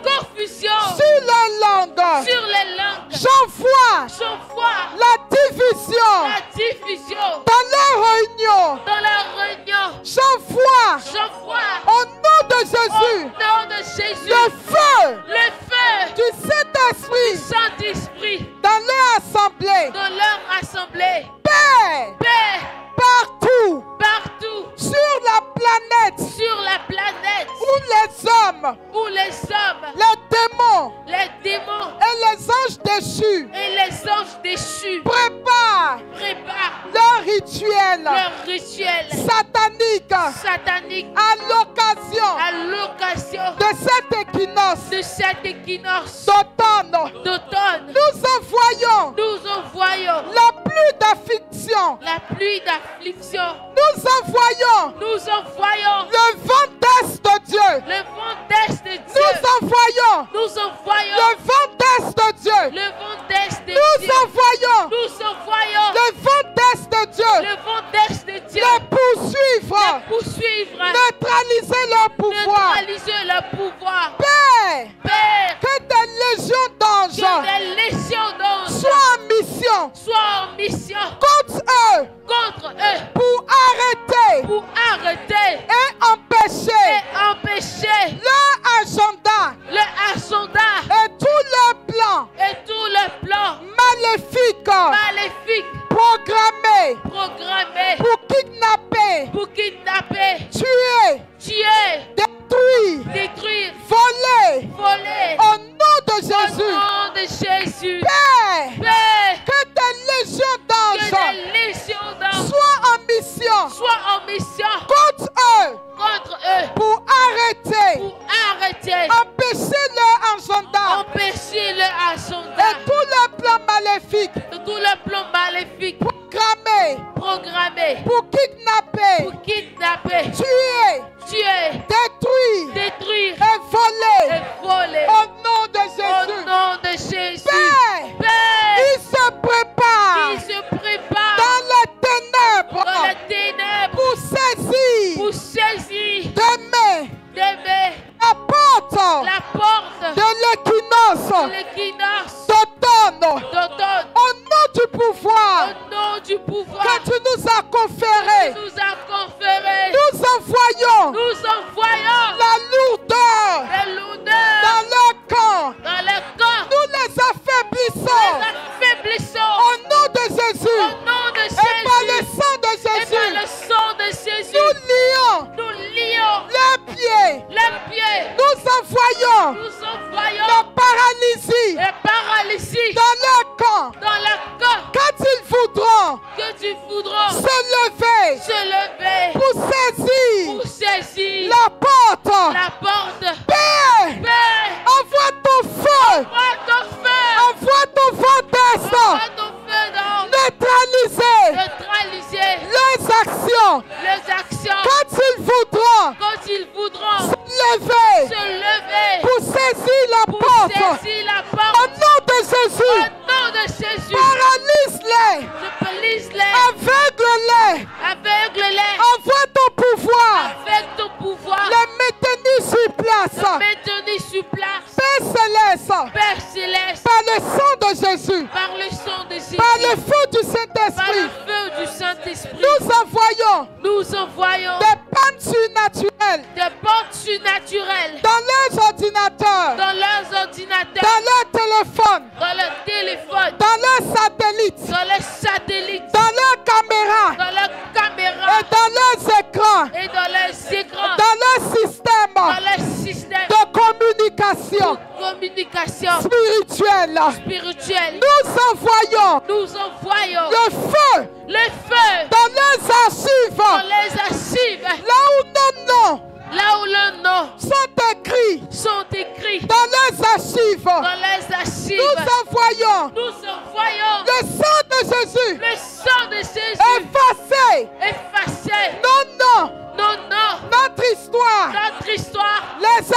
la confusion sur les langues. sur les langues. J'envoie Je vois la division la division dans les réunions. dans la réunion. J'envoie Je vois au nom de au Jésus nom de Jésus le feu le feu du Saint-Esprit Saint-Esprit dans leur assemblée. dans leur assemblée. Paix Paix partout partout sur la planète sur la planète où les hommes, où les hommes, les démons les démons et les anges déchus et les anges déchus préparent préparent leur rituel leur rituel satanique satanique à l'occasion à l'occasion de cet équinoxe de cet équinoxe d'automne. d'automne. Nous envoyons Nous envoyons la pluie d'affliction. la pluie d'affliction. Nous envoyons Nous envoyons le vent d'est de Dieu. le vent d'est de Dieu. Nous envoyons Nous envoyons le vent d'est de Dieu. le vent d'est de Nous Dieu. envoyons Nous envoyons le vent d'est de Dieu. le vent d'est de Dieu. Les poursuivre, Poursuivre, neutraliser leur pouvoir. neutraliser le pouvoir. Père, Père, que des légions d'anges que des légions d'anges soient en mission soient en mission contre eux contre eux pour arrêter pour arrêter et empêcher et empêcher leur agenda le agenda et tous leurs plans et tout le plan maléfiques maléfique programmés programmé pour kidnapper, pour kidnapper, tuer, tuer, détruire, détruire, voler voler. au nom de Au Jésus. nom de Jésus, Père, Père, que des légions que d'anges les légions d'anges soient en mission soient en mission contre eux contre eux pour arrêter, pour arrêter, empêcher leur agenda empêcher le et agenda tous les plans maléfiques de tout le plan maléfique programmés programmé pour kidnapper, pour kidnapper, tuer, tuer, détruire détruire et voler et voler. au nom de Au Jésus. nom de Jésus, Père, Père, il se prépare il se prépare dans les ténèbres dans les ténèbres pour saisir pour saisir demain demain la porte la porte de l'équinoxe de l'équinoxe d'automne d'automne. au nom du pouvoir Au nom du pouvoir que tu nous as conféré. que nous a conféré, Nous envoyons nous envoyons la lourdeur les lourdeurs dans leur camp. dans le camp, Nous les affaiblissons les affaiblissons au nom de au Jésus nom de et par le Jésus sang de et par Jésus. le sang de Jésus. Nous lions Nous lions les pieds. les pieds, Nous envoyons nous envoyons la paralysie les paralysies dans leur camp. dans le camp Quand ils voudront que tu voudras se lever se lever pour saisir pour saisir la porte. la porte. Père, Père, envoie ton feu. envoie ton feu, Envoie ton vent d'est. envoie ton feu dans Neutraliser neutraliser les actions. les actions Quand ils voudront quand ils voudront se lever se lever pour saisir la pour porte. saisir la Au porte. nom de Au Jésus, nom de Jésus, paralyse-les, je police-les, aveugle-les, aveugle-les envoie ton pouvoir, avec ton pouvoir, les maintenir sur place. maintenir sur place. Père céleste, Père céleste, par le sang de Jésus, par le sang de Jésus, par le feu du par Saint-Esprit, le feu du Saint-Esprit, nous envoyons nous envoyons des pannes surnaturelles des portes surnaturelles dans leurs ordinateurs, dans leurs ordinateurs, dans leurs téléphones, dans leurs téléphones, dans leurs satellites, dans les satellites, dans leurs caméras dans leurs caméras et dans leurs écrans, et dans les écrans, dans leur système dans les systèmes de communication de communication spirituelle. spirituelle. Nous envoyons Nous envoyons le feu le feu dans leurs archives, dans les archives, là où nos noms là où leurs noms sont écrits, sont écrits, dans leurs archives. dans les archives. Nous envoyons Nous envoyons le sang de Jésus le sang de Jésus effacer effacé nos noms, nos noms, notre histoire, notre histoire, les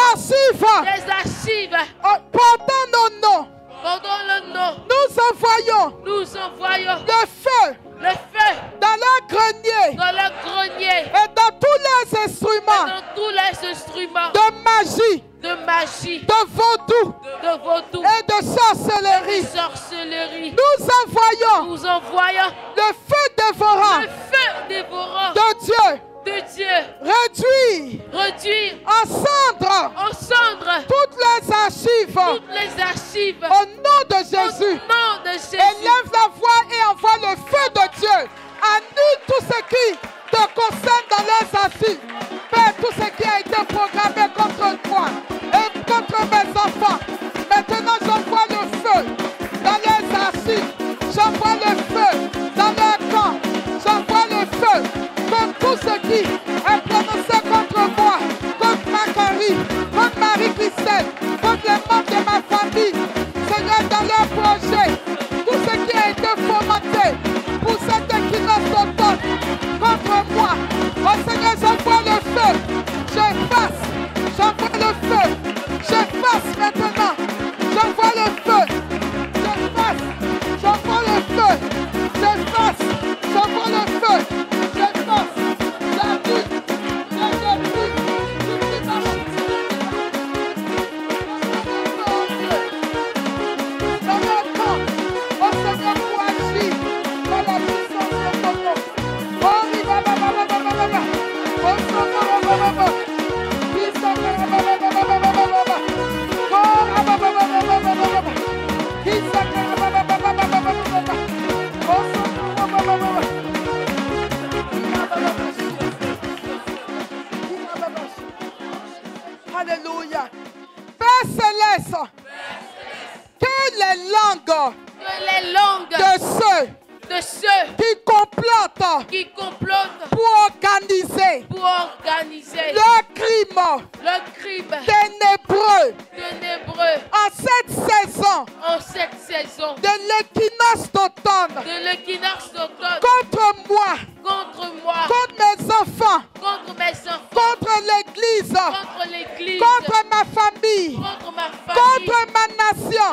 archives portant nos noms. Nous envoyons le feu dans leur grenier et dans tous les instruments de magie, de vaudou et de sorcellerie. Nous envoyons le feu dévorant de Dieu. Réduire en cendres toutes les archives au nom de Jésus. Élève la voix et envoie le feu de Dieu. Annule tout ce qui te concerne dans les archives. Père, tout ce qui a été programmé contre moi et contre mes enfants. Maintenant, j'envoie le feu dans les archives. J'envoie le feu dans leur camp. J'envoie le feu contre tout ce qui est prononcé contre moi, contre Marie, contre Marie-Christelle, contre les membres de ma famille. Seigneur, dans leur projet, tout ce qui a été fomenté pour cette équinoxe d'automne contre moi. Oh Seigneur, j'envoie le feu. J'efface. J'envoie le feu. J'efface maintenant. J'envoie le feu. J'efface. J'envoie le feu. J'efface. J'envoie le feu. J'efface. J'annule. Je détruis. Dans le camp, oh Seigneur, pour agir dans la puissance de ton nom. Oh, alléluia. Père céleste, que les langues de ceux qui complotent pour organiser le crime ténébreux en cette saison de l'équinoxe d'automne contre moi, contre mes enfants, contre l'église, contre ma famille, contre ma nation,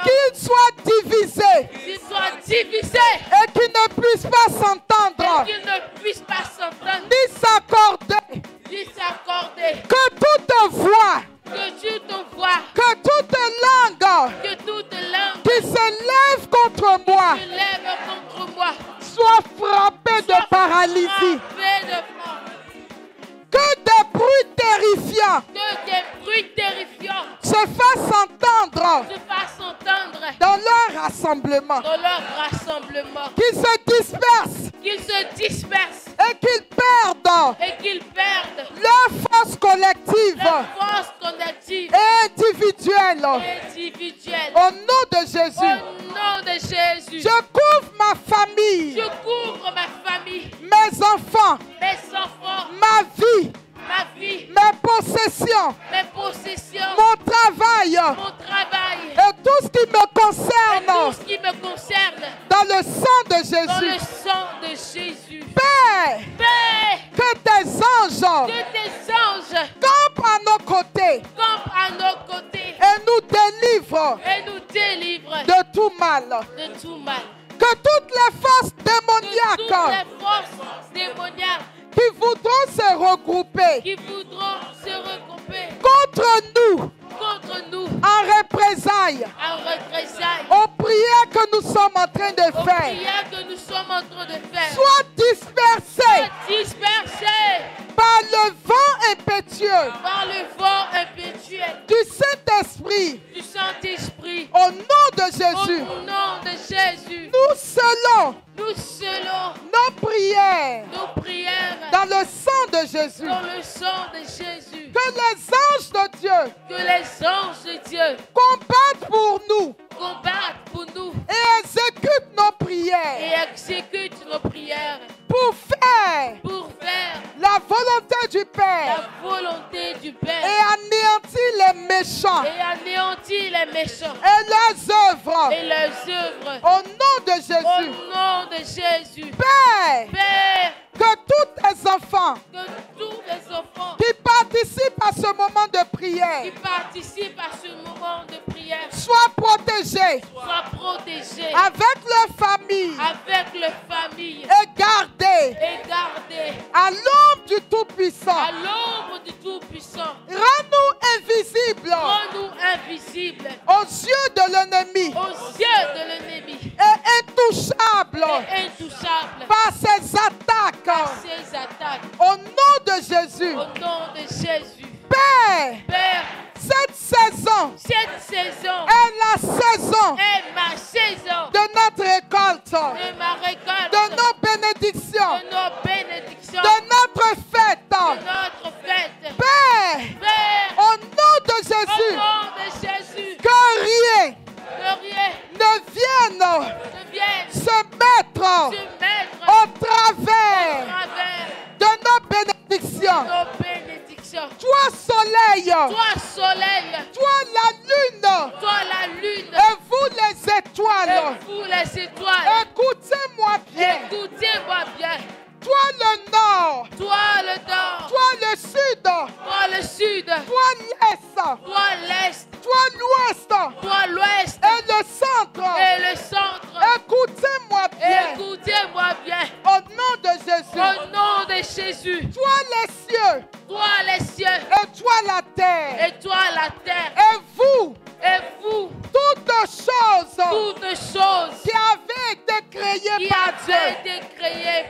qu'ils soient divisés et qu'ils ne puissent pas s'entendre ni s'accorder. Que toute voix, que toute langue qui se lève contre moi soit frappée de paralysie. Que des bruits terrifiants se fassent entendre dans leur rassemblement. Qu'ils se dispersent et qu'ils perdent leur force collective et individuelle. Au nom de Jésus, je couvre ma famille, mes enfants, ma vie, mes possessions, mon travail et tout ce qui me concerne dans le sang de Jésus. Père, que tes anges campent à nos côtés et nous délivrent de tout mal. Que toutes les forces démoniaques qui voudront se regrouper contre nous en représailles aux prières que nous sommes en train de faire, soient dispersées par le vent impétueux du Saint-Esprit. Au nom de Jésus, nous scellons nos prières dans le sang de Jésus. Que les anges de Dieu combattent pour nous et exécutent nos prières pour faire la volonté du Père et anéantir les méchants et leurs œuvres. Au nom de Jésus, Père, que tous tes enfants qui participent à ce moment moment de qui prière. participent à ce moment de prière Sois protégé soient protégés avec leur famille avec leur famille et gardé et gardés à l'ombre du à Tout-Puissant. l'ombre du Tout-Puissant. Rends-nous invisibles Rends-nous invisibles aux yeux de l'ennemi aux yeux de l'ennemi et intouchables et intouchables par ses attaques. par ses attaques. Au nom de Jésus, Au nom de Jésus. Père, Père, cette saison cette saison est la saison est ma saison de notre récolte, de ma récolte, de nos bénédictions, de nos bénédictions, de notre de fête. notre fête. Père, Père, au nom de au Jésus, nom de Jésus, que rien que rien ne vienne ne vienne se mettre se mettre au au travers travers de nos bénédictions. de nos bénédictions. Toi, soleil, Toi, soleil, toi, la lune, toi, la lune, et vous, les étoiles, et vous, les étoiles, écoutez-moi bien. écoutez-moi bien. Toi, le nord, Toi, le nord, toi, le sud, toi, le sud, toi, l'est, toi, l'est, toi, l'ouest toi, l'ouest, et le centre. et le centre. Écoutez-moi bien. Écoutez-moi bien. Au nom de Jésus. Au nom de Jésus, Toi, les cieux, toi, les cieux, et toi, la terre. et toi, la terre, Et vous, et vous, toutes choses toutes choses qui avaient été créées qui par Dieu avaient été créées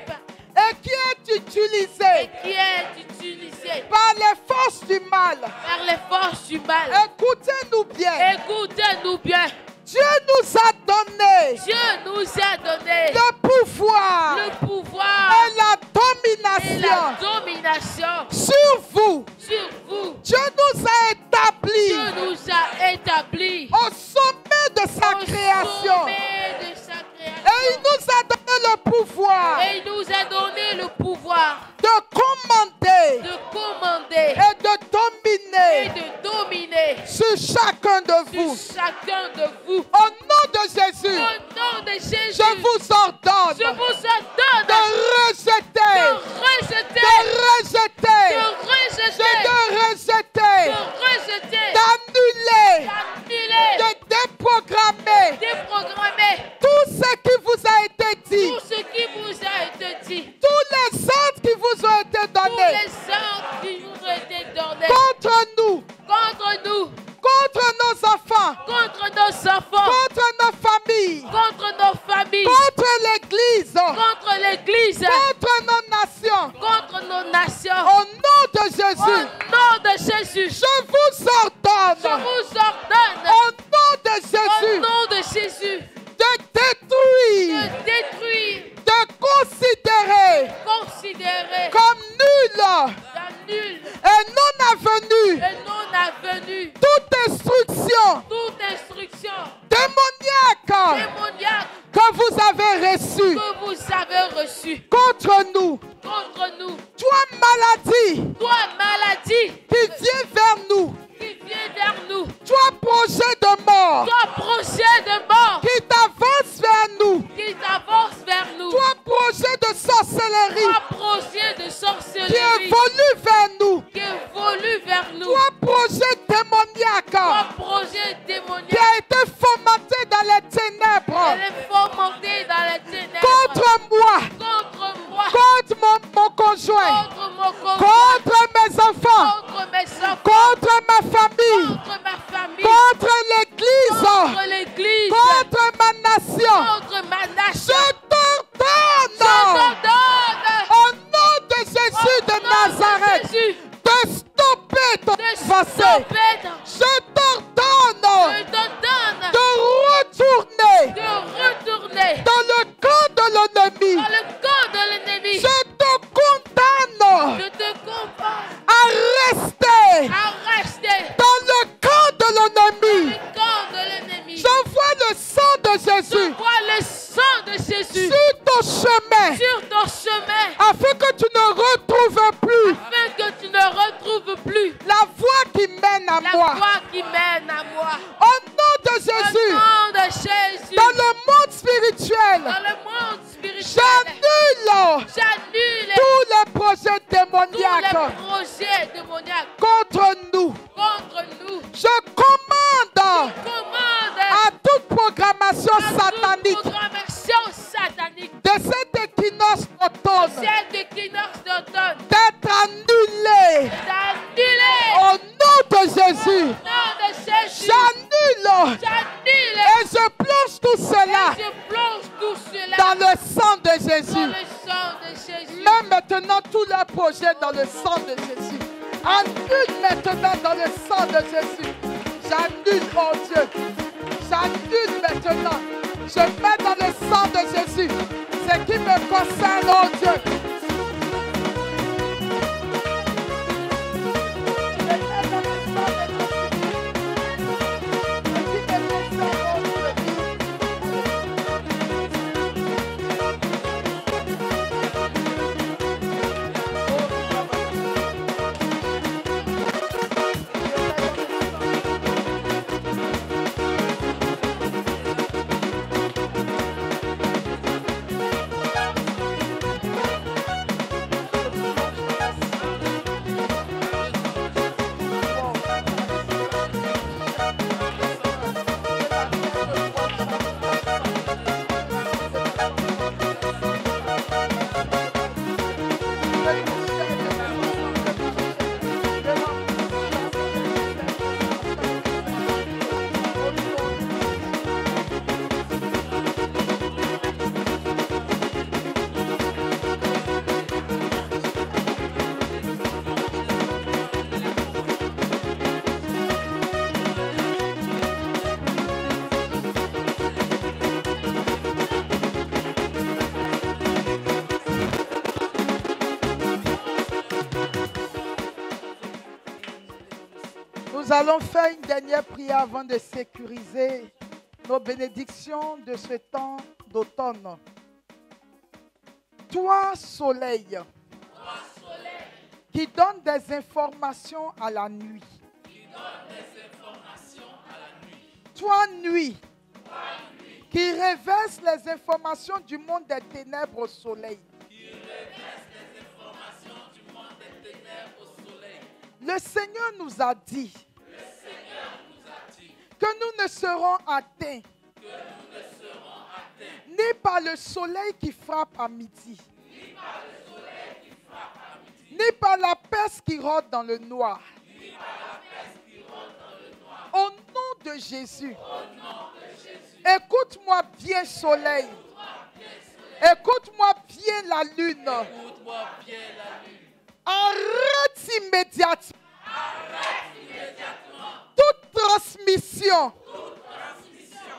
et qui est utilisées et qui est utilisée par les forces du mal. par les forces du mal. Écoutez-nous bien. Écoutez-nous bien. Dieu nous a donné Dieu nous a donné le pouvoir le pouvoir et la et la domination domination sur vous. sur vous. Dieu nous a établis Dieu nous a établis au sommet de sa au création. sommet de sa Et il création. nous a donné le pouvoir Et il nous a donné le pouvoir de commander de commander et de et dominer de dominer sur chacun de vous. sur chacun de vous. Au nom de Jésus, Au nom de Jésus, je vous ordonne je vous ordonne de rejeter, de rejeter, de rejeter, de rejeter, de rejeter, de rejeter, d'annuler, d'annuler, de déprogrammer déprogrammer tout ce qui vous a été dit, tout ce qui vous a été dit, tous les ordres qui vous ont été tous donnés les ordres qui nous ont été donnés contre nous, contre nous, contre nos enfants, contre nos enfants, contre nos familles, contre nos familles, contre l'Église, contre l'Église, contre nos nations. contre nos nations. Au nom de Au Jésus, nom de Jésus, je vous je ordonne, vous ordonne, au nom de au Jésus, nom de Jésus, de détruire, de détruire, de considérer considérer comme nul la nulle et non avenu et non avenue toute instruction toute instruction démoniaque démoniaque que vous avez reçue que vous avez reçue contre nous. contre nous. Toi, maladie Toi, maladie qui vient vers nous, qui vient vers nous. toi, projet de mort Toi, projet de mort qui t'avance vers nous, qui t'avance vers nous. toi, projet de sorcellerie Toi, projet de qui sorcellerie évolue vers nous, qui évolue vers nous. toi, projet démoniaque Toi, projet qui démoniaque a été fomenté dans les ténèbres elle est fomentée dans les ténèbres contre moi, contre moi, contre mon conjoint, contre mon conjoint, contre mes enfants, contre mes enfants, contre ma famille, contre ma famille, contre l'Église, contre l'église, contre ma nation. contre ma Je nation. Je t'ordonne t'ordonne au nom de Jésus de au nom de Nazareth Jésus, de stopper ton de passé. stopper. Je t'ordonne Je t'ordonne de retourner de retourner dans le camp de l'ennemi. dans le camp de l'ennemi. Je te condamne Je te comprends à rester à rester dans le camp de dans l'ennemi. le camp de l'ennemi. J'envoie le sang de Je Jésus vois le sang de Jésus sur ton chemin sur ton chemin afin que tu ne retrouves plus afin que tu ne retrouves plus la voie qui mène à la moi. voie qui mène à moi. Au nom de Au Jésus, nom de Jésus, dans le monde spirituel, dans le monde spirituel, j'annule j'annule tous les projets tous les démoniaques projets démoniaques contre nous. Jésus, nom de Jésus, j'annule j'annule et je plonge tout cela et je plonge tout cela dans le sang de dans Jésus. le sang de Jésus. Mets maintenant tous leurs projets dans le sang de Jésus. Annule maintenant dans le sang de Jésus. J'annule, oh Dieu. J'annule maintenant. Je mets dans le sang de Jésus ce qui me concerne, oh Dieu. Je mets dans le sang de Jésus ce qui me concerne, oh Dieu. Nous allons faire une dernière prière avant de sécuriser nos bénédictions de ce temps d'automne. Toi, soleil, qui donne des informations à la nuit. Toi, nuit, qui réverse les informations du monde des ténèbres au soleil. Le Seigneur nous a dit que nous ne serons atteints ni par le soleil qui frappe à midi, ni par la peste qui rôde dans le noir. Au nom de Jésus, écoute-moi bien, soleil. Écoute-moi bien, la lune. Arrête immédiatement toute transmission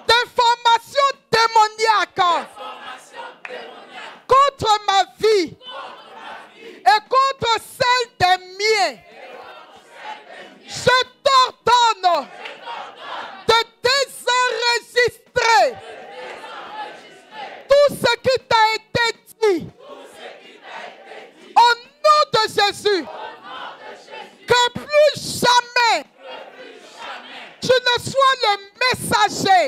d'informations démoniaques contre ma vie et contre celle des miens. Je t'ordonne de désenregistrer tout ce qui t'a été dit. Au nom de Jésus, que plus jamais tu ne sois le messager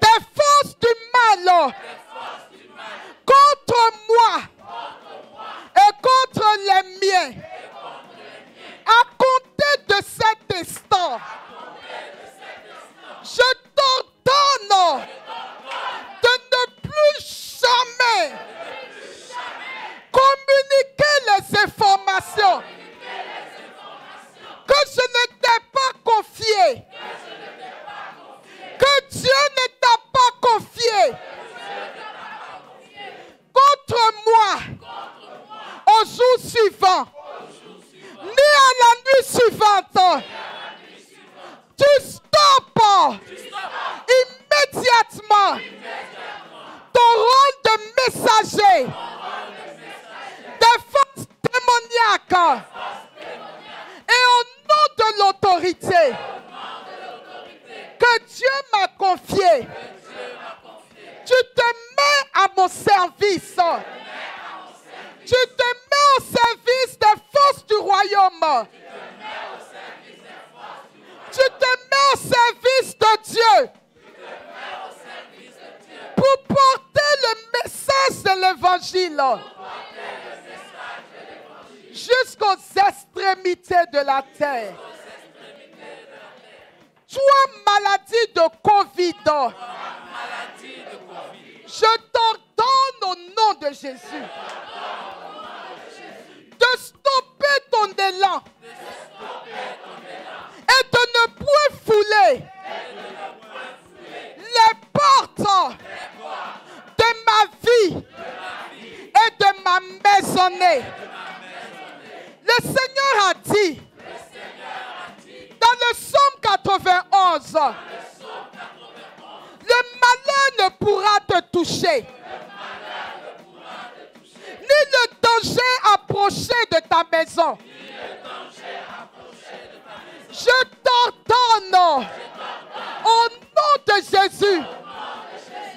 des forces du mal contre moi et contre les miens. À compter de cet instant, je t'ordonne de ne plus jamais communiquer les informations que je ne t'ai pas confiées, que Dieu ne t'a pas confiées contre moi au jour suivant, ni à la nuit suivante. Tu stoppes immédiatement ton rôle de messager des forces démoniaques et au nom de l'autorité que Dieu m'a confiée. Tu te mets à mon service. Tu te mets au service des forces du royaume. Tu te mets au service de Dieu pour porter le message de l'évangile jusqu'aux extrémités de la terre. Toi, maladie de Covid, je t'ordonne au nom de Jésus de stopper ton élan, maisonnée. Le Seigneur a dit, dans le psaume 91, le malheur ne pourra te toucher, ni le danger approcher de ta maison. Je t'ordonne, au nom de Jésus,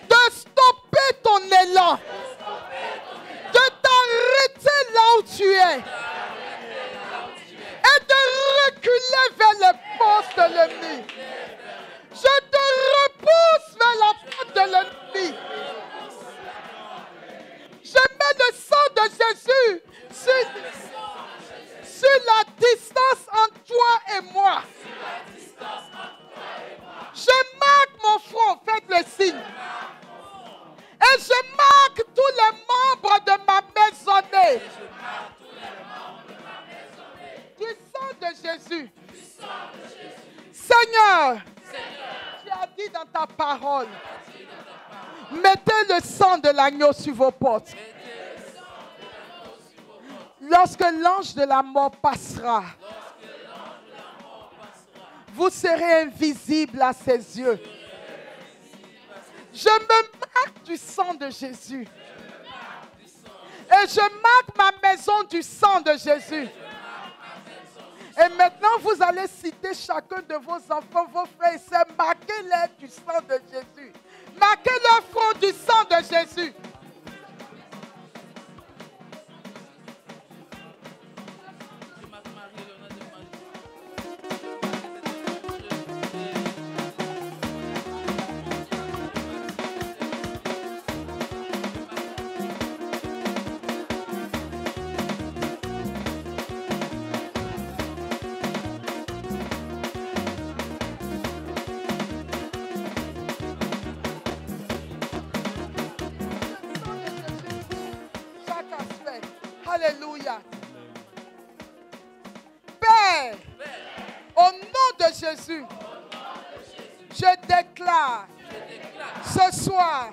de stopper ton élan, de t'arrêter là où tu es et de reculer vers le poste de l'ennemi. Je te repousse vers la porte de l'ennemi. Je mets le sang de Jésus sur la distance entre toi et moi. Je marque mon front, faites le signe. Et je marque tous les membres de ma maisonnée. Du sang de Jésus. Seigneur, tu as dit dans ta parole, mettez le sang de l'agneau sur vos portes. Lorsque l'ange de la mort passera, vous serez invisible à ses yeux. Je me marque du sang de Jésus. Et je marque ma maison du sang de Jésus. Et maintenant, vous allez citer chacun de vos enfants, vos frères et sœurs. Marquez-les du sang de Jésus. Marquez leur front du sang de Jésus. Alléluia. Père, au nom de Jésus, je déclare ce soir,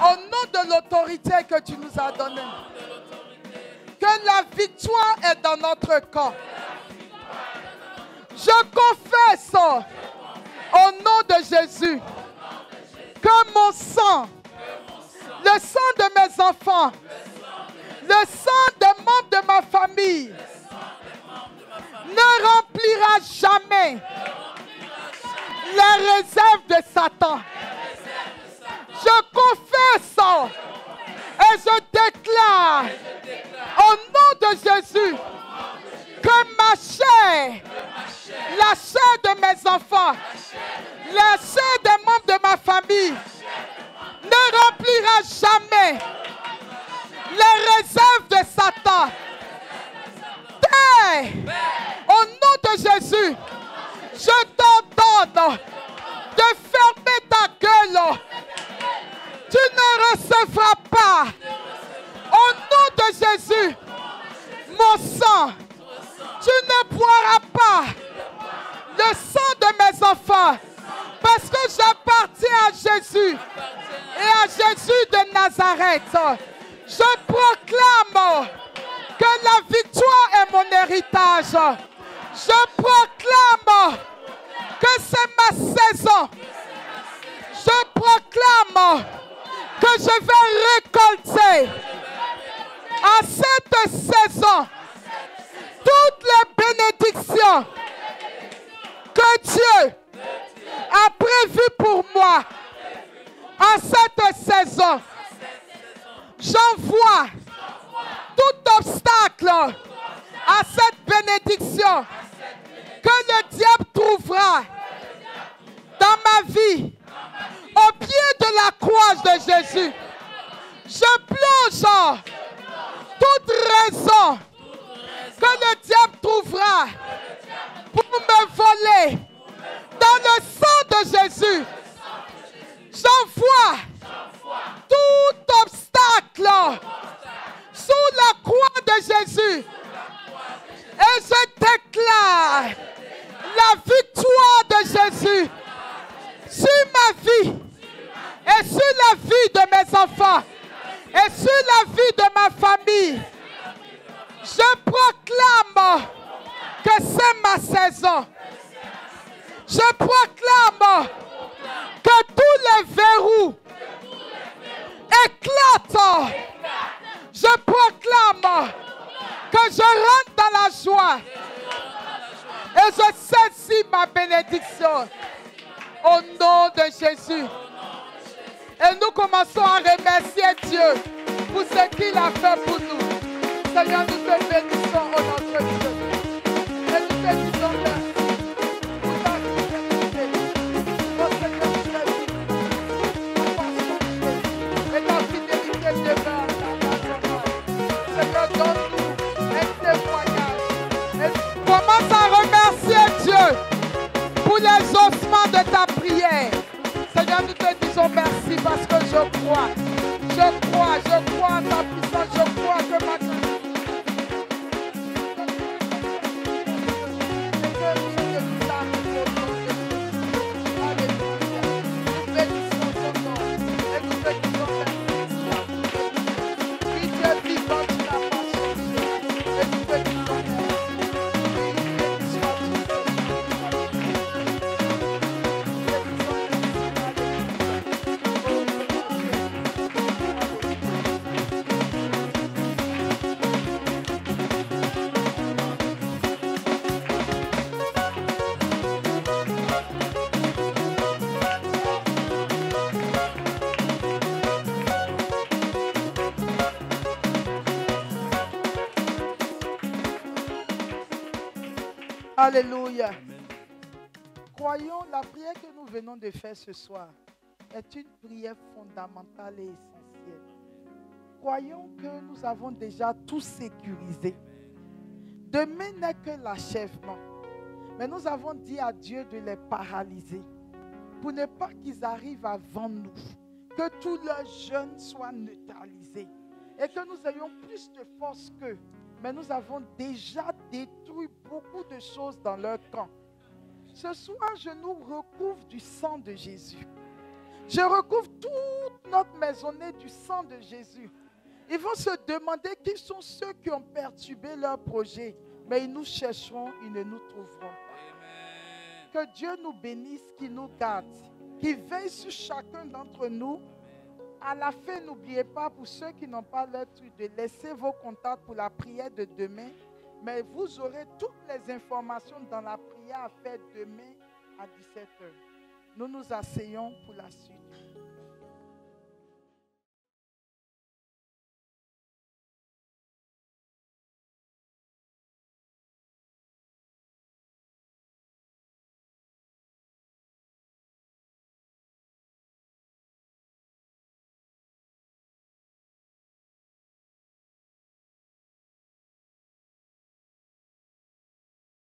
au nom de l'autorité que tu nous as donnée, que la victoire est dans notre camp. Je confesse au nom de Jésus que mon sang, le sang de mes enfants, le sang des membres de ma famille ne remplira jamais les réserves de Satan. Je confesse et je déclare au nom de Jésus que ma chair, la chair de mes enfants, la chair des membres de ma famille ne remplira jamais les réserves de Satan. Père, au nom de Jésus, je t'ordonne de fermer ta gueule. Tu ne recevras pas, au nom de Jésus, mon sang. Tu ne boiras pas le sang de mes enfants, parce que j'appartiens à Jésus et à Jésus de Nazareth. Je proclame que la victoire est mon héritage. Je proclame que c'est ma saison. Je proclame que je vais récolter à cette saison toutes les bénédictions que Dieu a prévues pour moi à cette saison. J'envoie tout obstacle à cette bénédiction que le diable trouvera dans ma vie au pied de la croix de Jésus. Je plonge toute raison que le diable trouvera pour me voler dans le sang de Jésus. J'envoie tout obstacle sous la croix de Jésus et je déclare la victoire de Jésus sur ma vie et sur la vie de mes enfants et sur la vie de ma famille. Je proclame que c'est ma saison. Je proclame que tous les verrous éclatent. Je proclame que je rentre dans la joie. Et je saisis ma bénédiction. Au nom de Jésus. Et nous commençons à remercier Dieu pour ce qu'il a fait pour nous. Seigneur, nous te bénissons au nom de Jésus. Et nous te disons merci pour ta fidélité. Oh Seigneur, tu es fidèle. Et ta fidélité demeure dans notre. Seigneur, donne-nous un témoignage. Et commence à remercier Dieu pour l'exaucement de ta prière. Seigneur, nous te disons merci parce que je crois en ta puissance, je crois que maintenant. Alléluia. Croyons, la prière que nous venons de faire ce soir est une prière fondamentale et essentielle. Croyons que nous avons déjà tout sécurisé. Demain n'est que l'achèvement. Mais nous avons dit à Dieu de les paralyser pour ne pas qu'ils arrivent avant nous. Que tous leurs jeunes soient neutralisés et que nous ayons plus de force qu'eux. Mais nous avons déjà détruit beaucoup de choses dans leur camp. Ce soir, je nous recouvre du sang de Jésus. Je recouvre toute notre maisonnée du sang de Jésus. Ils vont se demander qui sont ceux qui ont perturbé leur projet. Mais ils nous chercheront, ils ne nous trouveront pas. Que Dieu nous bénisse, qu'il nous garde, qu'il veille sur chacun d'entre nous. À la fin, n'oubliez pas, pour ceux qui n'ont pas leur truc, de laisser vos contacts pour la prière de demain. Mais vous aurez toutes les informations dans la prière à faire demain à 17h. Nous nous asseyons pour la suite.